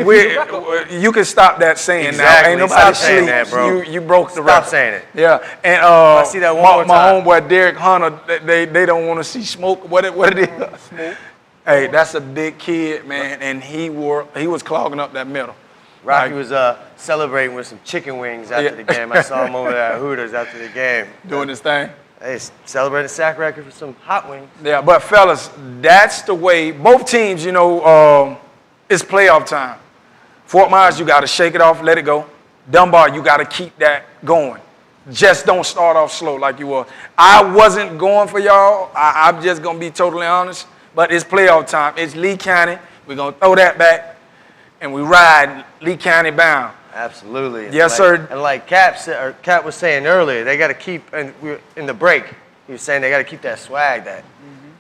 You can stop that saying now. Ain't nobody sleep. That, bro. You broke the record. Stop saying it. Yeah, and I see that one more my time. homeboy Derek Hunter, they don't want to see smoke. What it is? Smoke. Hey, that's a big kid, man, and he was clogging up that middle. Rocky was celebrating with some chicken wings after the game. I saw him over there at Hooters after the game. Doing his thing. Hey, celebrating a sack record for some hot wings. Yeah, but fellas, that's the way. Both teams, you know, it's playoff time. Fort Myers, you got to shake it off, let it go. Dunbar, you got to keep that going. Just don't start off slow like you were. I wasn't going for y'all. I'm just going to be totally honest. But it's playoff time. It's Lee County. We're going to throw that back, and we ride Lee County bound. Absolutely. Yes, sir. And like Cap was saying earlier, they got to keep, and in the break, he was saying they got to keep that swag,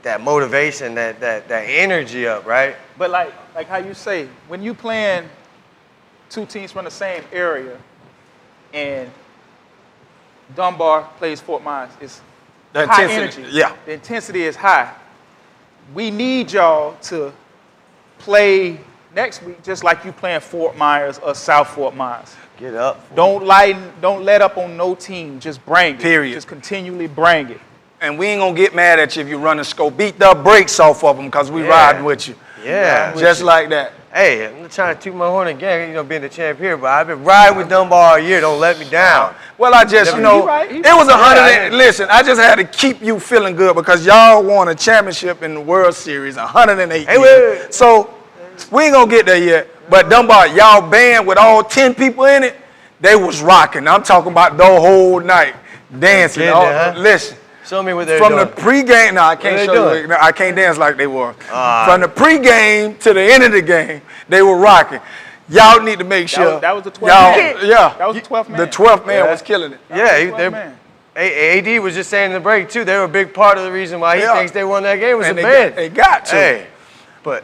that motivation, that energy up, right? But like how you say, when you playing two teams from the same area, and Dunbar plays Fort Myers, it's high energy. Yeah. The intensity is high. We need y'all to play next week just like you playing Fort Myers or South Fort Myers. Get up. Don't let up on no team. Just bring it. Period. Just continually bring it. And we ain't going to get mad at you if you run the scope. Beat the brakes off of them because we riding with you. Yeah. Just like that. Hey, I'm not trying to toot my horn again, being the champ here, but I've been riding with Dunbar all year. Don't let me down. Well, I just, it was 100. Listen, I just had to keep you feeling good because y'all won a championship in the World Series 108 years. So we ain't going to get there yet. But Dunbar, y'all band with all 10 people in it, they was rocking. I'm talking about the whole night, dancing. Listen. Show me what they're doing. From the pregame, no, I can't show you. I can't dance like they were. From the pregame to the end of the game, they were rocking. Y'all need to make sure. That was the 12th man. Yeah. That was the 12th man. The 12th man was killing it. Yeah, AD was just saying in the break too. They were a big part of the reason why he thinks they won that game was And the they band. they got to. Hey, but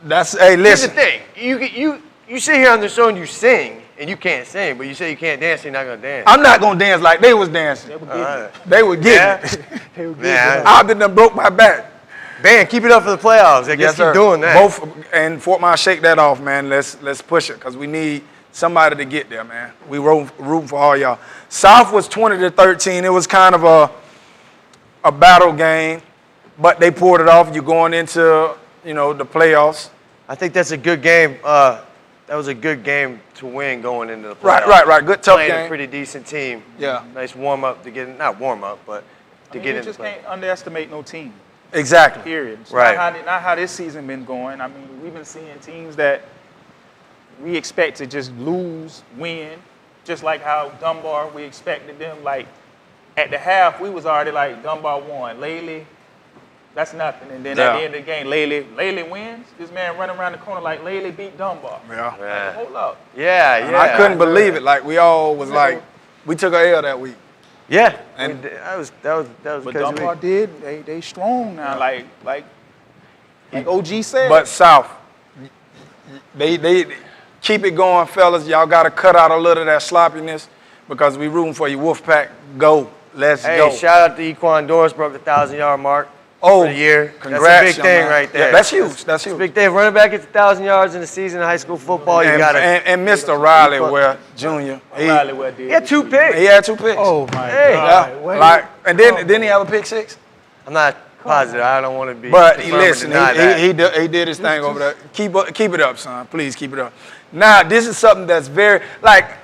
Hey, here's the listen. thing: you sit here on the show and you sing, and you can't sing, but you say you can't dance, you're not gonna dance. I'm not gonna dance like they was dancing. They were getting it. They were getting it. I've been done broke my back. Man, keep it up for the playoffs. I guess keep doing that. Both and Fort Myers, shake that off, man. Let's push it because we need somebody to get there, man. We rooting for all y'all. South was 20-13. It was kind of a battle game, but they pulled it off. You're going into the playoffs. I think that's a good game. That was a good game to win going into the playoffs. Right. Good tough Playing game. a pretty decent team. Yeah. Nice warm up to get not warm up, but to get in. You just can't underestimate no team. Exactly. Period. It's Right. Not how this season been going. I mean, we've been seeing teams that we expect to just lose, win, just like how Dunbar, we expected them. Like at the half, we was already like Dunbar won. Lately, that's nothing. And then at the end of the game, Laley wins. This man running around the corner like Laley beat Dunbar. Yeah. Like, hold up. Yeah. I couldn't believe it. Like we all was like, we took a L that week. Yeah. And that was But Dunbar did. They strong now. Like OG said. But South, they keep it going, fellas. Y'all got to cut out a little of that sloppiness because we rooting for you. Wolfpack, go. Let's go. Hey, shout out to Equan Doris, broke the 1,000-yard mark for the year. Congrats, that's a big young thing man. right there. Yeah, that's huge. That's huge. Big thing. If running back gets 1,000 yards in the season in high school football, you got to. And Mr. Riley Ware Jr. He had 2 picks. He had 2 picks. Oh my God! Yeah. And didn't he have a pick 6? I'm not positive. I don't want to be. But confirmed or listen, deny that. he did his thing over there. Keep it up, son. Please keep it up. Now, this is something that's very, like,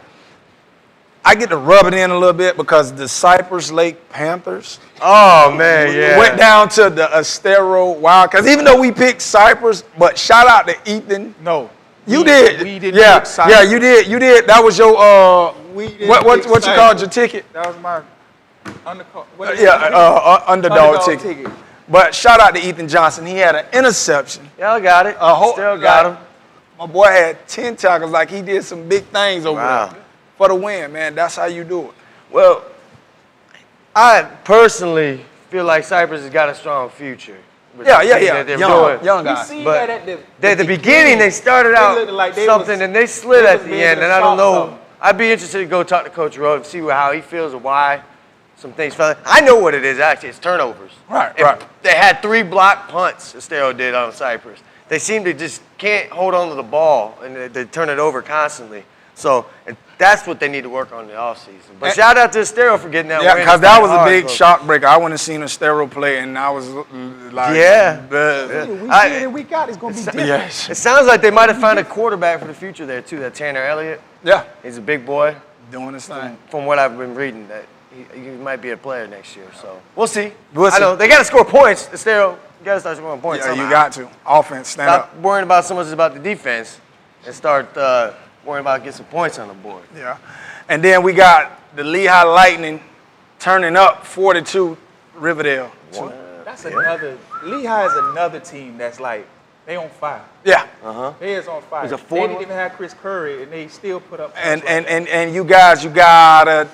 I get to rub it in a little bit because the Cypress Lake Panthers Oh, man, yeah. went down to the Estero Wildcats. Even though we picked Cypress, but shout out to Ethan. No. You did. We didn't yeah, pick Cypress. Yeah, you did. You did. That was your, what you called your ticket? That was my underdog ticket. But shout out to Ethan Johnson. He had an interception. Y'all got it. Still got him. My boy had 10 tackles. Like, he did some big things over there for the win, man. That's how you do it. Well, I personally feel like Cypress has got a strong future. Yeah. Young guys. But at the beginning, they started out like something and they slid at the end. And I don't know. I'd be interested to go talk to Coach Rowe and see how he feels or why some things fell. I know what it is, actually. It's turnovers. Right. They had 3 block punts, Estero did on Cypress. They seem to just can't hold on to the ball, and they turn it over constantly. So that's what they need to work on in the offseason. But shout out to Estero for getting that win. Yeah, because that was a big shock breaker. I wouldn't have seen Estero play, and I was like, We got it's going to be different. Yes. It sounds like they might have found a quarterback for the future there, too, that Tanner Elliott. Yeah. He's a big boy. Doing his thing. From what I've been reading, that he might be a player next year. So we'll see. We'll see. I know they got to score points. Estero, you got to start scoring points. Yeah, somehow. you got to. Offense, stand Stop up. worrying about so much about the defense and start worrying about getting some points on the board. Yeah. And then we got the Lehigh Lightning turning up 42 Riverdale. That's another. Lehigh is another team that's like, they on fire. Yeah. They is on fire. It's a They 4-1. didn't even have Chris Curry, and they still put up. And you guys, you gotta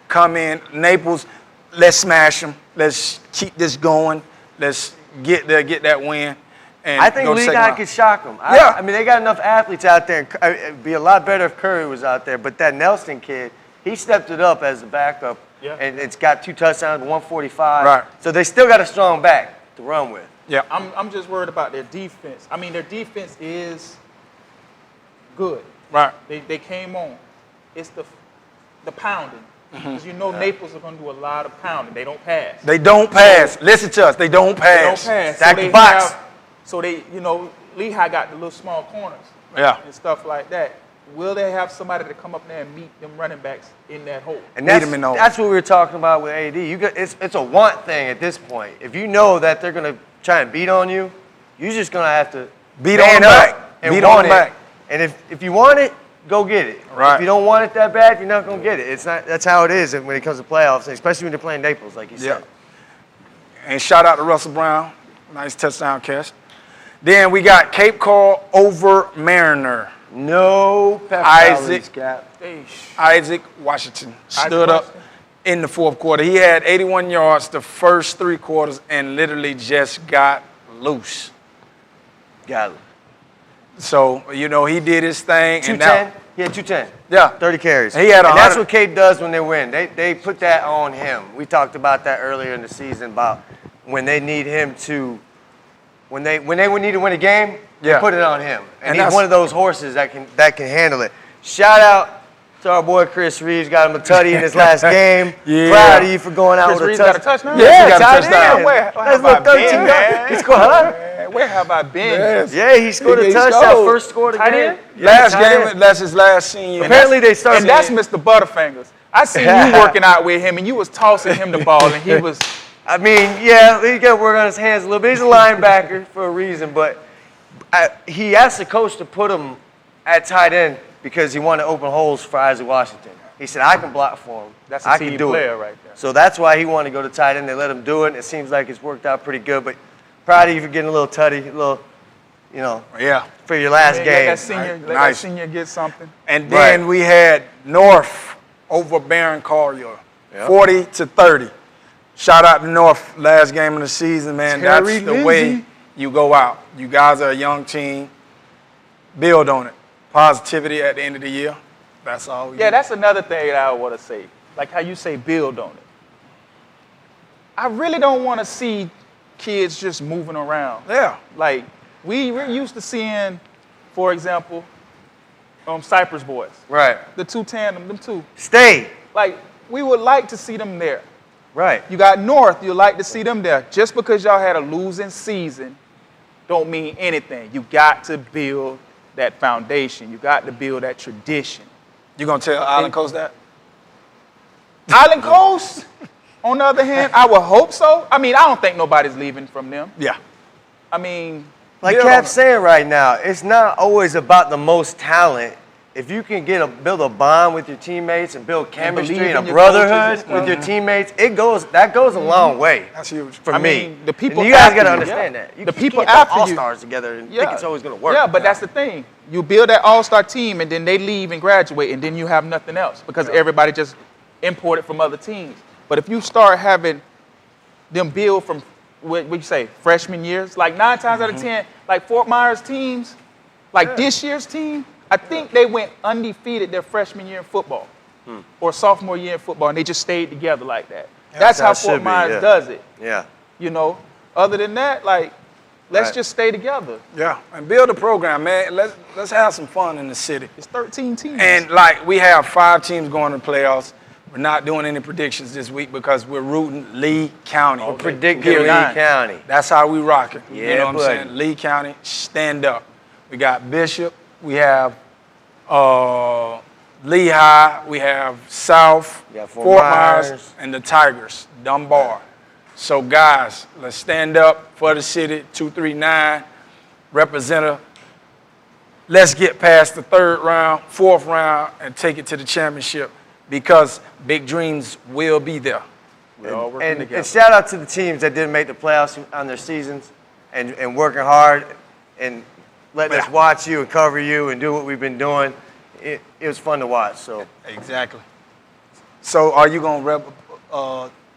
come in. Naples, let's smash them. Let's keep this going. Let's get that win. And I think go to second Lehigh round. could shock them. Yeah. I mean, they got enough athletes out there. It'd be a lot better if Curry was out there. But that Nelson kid, he stepped it up as a backup. Yeah. And it's got 2 touchdowns, 145. Right. So they still got a strong back to run with. Yeah. I'm just worried about their defense. I mean, their defense is good. Right. They came on. It's the pounding. Because you know Naples are going to do a lot of pounding. They don't pass. They don't pass. Listen to us. They don't pass. They don't pass. Stack the box. So they, Lehigh got the little small corners. Yeah. And stuff like that. Will they have somebody to come up there and meet them running backs in that hole? And that's what we were talking about with AD. It's a want thing at this point. If you know that they're going to try and beat on you, you're just going to have to Beat on them back. and Beat want on them it. back. And if you want it, go get it. Right. If you don't want it that bad, you're not going to get it. It's not. That's how it is when it comes to playoffs, especially when they're playing Naples, like you said. And shout out to Russell Brown. Nice touchdown catch. Then we got Cape Coral over Mariner. No pep rallies, Cap. Isaac Washington stood up in the fourth quarter. He had 81 yards the first 3 quarters and literally just got loose. Got it. So, he did his thing. 210? He had 210. Yeah. 30 carries. He had and that's what Cape does when they win. They put that on him. We talked about that earlier in the season about when they need him to, when they would need to win a game, they put it on him. And he's one of those horses that can handle it. Shout out to our boy Chris Reeves. Got him a tutty in his last game. Proud of you for going out with a touchdown. Got a touchdown? Yeah, he got a touchdown. That's what 13 yards. He scored, Where have I been? Yes. Yeah, he scored a touchdown. First scored again. Last game, that's his last senior. Apparently they started. And that's Mr. Butterfingers. I seen you working out with him, and you was tossing him the ball, and he was. I mean, yeah, he got to work on his hands a little bit. He's a linebacker for a reason, but he asked the coach to put him at tight end because he wanted to open holes for Isaac Washington. He said, I can block for him. That's a team player right there. So that's why he wanted to go to tight end. They let him do it. It seems like it's worked out pretty good, but proud of you for getting a little tutty, a little, for your last game. Let that senior get something. And then we had North over Barron Collier, 40-30. Shout out to North, last game of the season, man. Terry That's the way you go out. You guys are a young team. Build on it. Positivity at the end of the year. That's all we do. That's another thing that I want to say. Like how you say build on it. I really don't want to see kids just moving around. Yeah. Like, we're used to seeing, for example, Cypress Boys. Right. The two tandem, them two. Stay. Like, we would like to see them there. Right. You got North, you'd like to see them there. Just because y'all had a losing season don't mean anything. You got to build that foundation. You got to build that tradition. You gonna tell Island Coast that? Island Coast, on the other hand, I would hope so. I mean, I don't think nobody's leaving from them. Yeah. I mean, like Cap's saying right now, it's not always about the most talent. If you can build a bond with your teammates and build chemistry and a brotherhood with your teammates, that goes a long way. That's huge for me. The people and you guys after got to you, understand that. You the people can't after put you, all-stars together and think it's always going to work. Yeah, but that's the thing. You build that all-star team, and then they leave and graduate, and then you have nothing else because everybody just imported from other teams. But if you start having them build from, what you say, freshman years, like 9 times out of 10, like Fort Myers teams, like this year's team, I think they went undefeated their freshman year in football or sophomore year in football, and they just stayed together like that. That's how Fort Myers does it. Yeah. Other than that, like, let's just stay together. Yeah, and build a program, man. Let's have some fun in the city. It's 13 teams. And, like, we have 5 teams going to the playoffs. We're not doing any predictions this week because we're rooting Lee County. We're predicting Lee County. That's how we rock it. Yeah, you know what I'm saying? Lee County, stand up. We got Bishop. We have Lehigh. We have South, Fort Myers, and the Tigers, Dunbar. So, guys, let's stand up for the city, 239, representative. Let's get past the 3rd round, 4th round, and take it to the championship because big dreams will be there. We're all working together. And shout out to the teams that didn't make the playoffs on their seasons and working hard and letting us watch you and cover you and do what we've been doing. It was fun to watch. So exactly. So are you gonna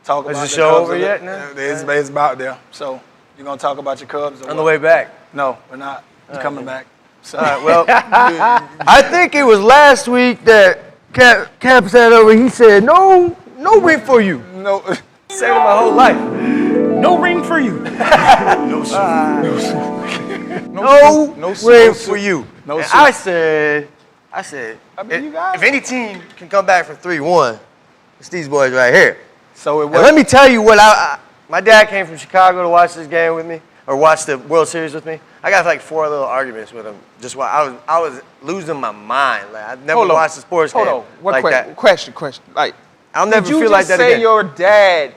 talk about the show Cubs over yet? Now? It's about there. So you gonna talk about your Cubs on the way back? No, we're not. We're coming back. So. All right. Well, I think it was last week that Cap said over. He said, "No ring for you." No. Said it my whole life. No ring for you. No ring for you. No, and I said, if any team can come back from 3-1, it's these boys right here. So it was. And let me tell you what my dad came from Chicago to watch this game with me, or watch the World Series with me. I got like 4 little arguments with him. Just while I was losing my mind. Like I never watched a sports game. Hold on. Like that. Question. Like, I'll never feel like that say again. Your dad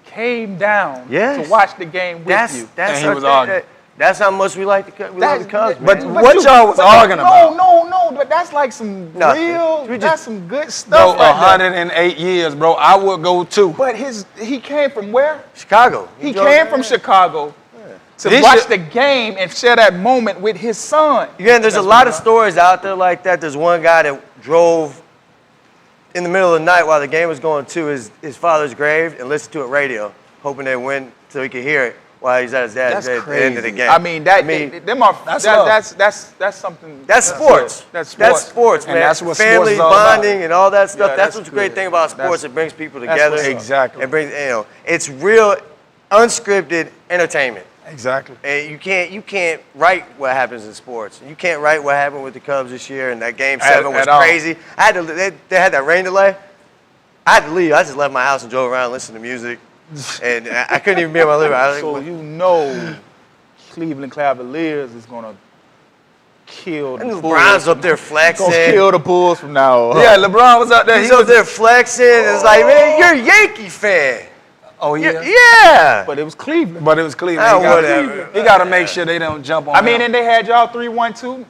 came down to watch the game with you? That's and he was arguing. That's how much we like the Cubs. But what y'all was arguing about? No, but that's like some that's some good stuff. Bro, 108 years, bro. I would go too. But he came from where? Chicago. He came from Chicago. to watch the game and share that moment with his son. Yeah, there's a lot of stories out there like that. There's one guy that drove in the middle of the night while the game was going to his father's grave and listened to it radio, hoping they win so he could hear it while he's at his dad's grave at the end of the game. I mean, that's something. That's sports. That's sports. That's sports, man. And that's what family sports is all bonding about. and all that stuff. Yeah, that's that's what's the great good. thing about sports. It brings people that's together. what's up. Exactly. It brings, it's real, unscripted entertainment. Exactly. And you can't write what happens in sports. You can't write what happened with the Cubs this year, and that Game 7 was at all. crazy. I had to. They had that rain delay. I had to leave. I just left my house and drove around, listening to music, and I couldn't even be in my living room. So you know, Cleveland Cavaliers is gonna kill the And Bulls. LeBron's up there flexing. Gonna kill the Bulls from now on. Yeah, LeBron was out there. He's up there flexing. It's like, man, you're a Yankee fan. Oh, yeah? Yeah. But it was Cleveland. But it was Cleveland. Oh, He gotta- whatever. He got to make sure they don't jump on I mean, him. and they had y'all 3-1-2.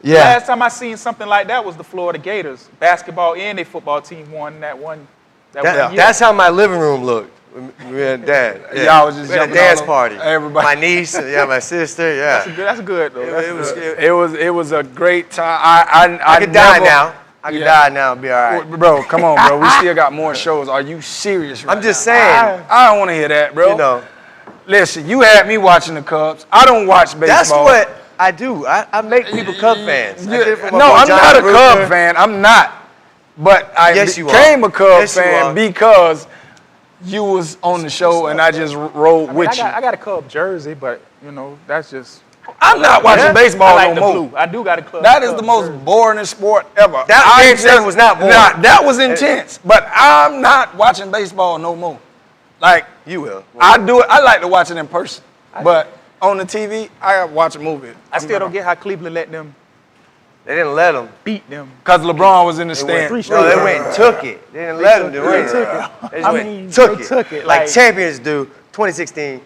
Yeah. Last time I seen something like that was the Florida Gators. Basketball and their football team won that one year. That's how my living room looked. Me and Dad. Yeah. Y'all was just we had a jumping dance all party. everybody. My niece, my sister, yeah. That's good though. It was a great time. I could die now. I could die now and be all right. Bro, come on, bro. We still got more shows. Are you serious right I'm just now? saying. I don't want to hear that, bro. You know. Listen, you had me watching the Cubs. I don't watch baseball. That's what I do. I make people Cub fans. I did it for my No, boy I'm John not a Bruder. Cub fan. I'm not. But I Yes, you became are. a Cub Yes, you fan are. because you was on the show and I just rode with you. I got a Cub jersey, but that's just. I'm not watching baseball I like no the more. blue. I do got a Cub. That is the most boring sport ever. That I Game 7 was not boring. Nah, that was intense. But I'm not watching baseball no more. Like you will. I do it. I like to watch it in person. But on the TV, I watch a movie. I still don't get how Cleveland let them They didn't let them. beat them. Because LeBron was in the They stand. No, they went and took it. They didn't let them do it. They just went and took it. Like champions do. 2016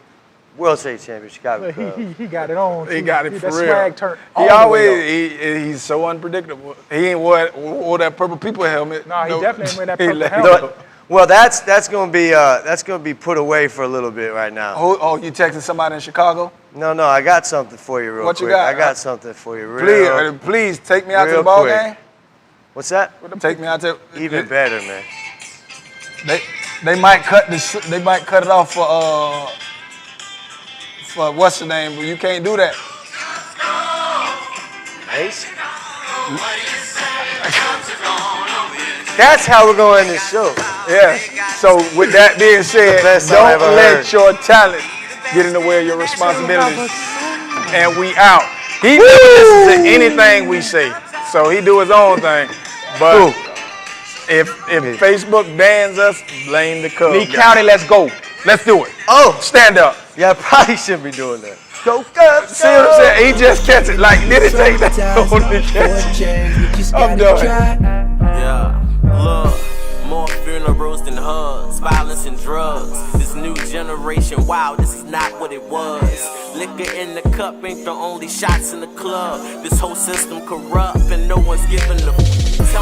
World Trade Champion, Chicago Cubs. He got it on. He got it That for real. swag turned He all the way always he's so unpredictable. He ain't wore that purple people helmet. No, he definitely ain't wear that He purple let helmet. go. Well, that's gonna be put away for a little bit right now. Oh, you texting somebody in Chicago? No, I got something for you real What you quick. got? I got something for you real Please take me out to real the ball quick. game. What's that? Take me out to. Even better, man. They might cut this. They might cut it off for what's the name? But you can't do that. Ace? That's how we're going to end this show. Yeah. So with that being said, Best song I don't ever let heard. your talent get in the way of your responsibilities. And we out. He never listens to anything we say, so he do his own thing. But if Facebook bans us, blame the Cubs. Lee County, let's go. Let's do it. Oh, stand up. Yeah, I probably shouldn't be doing that. Go Cubs! See what I'm saying? He just catch it. Like, did it take that long to catch it? I'm done. Yeah, look, more funerals than hugs, violence and drugs. This new generation, wow, this is not what it was. Liquor in the cup ain't the only shots in the club. This whole system corrupt and no one's giving a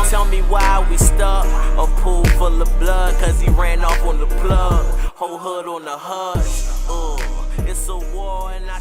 Tell me why we stuck. A pool full of blood, cause he ran off on the plug. Whole hood on the hush. It's a war and I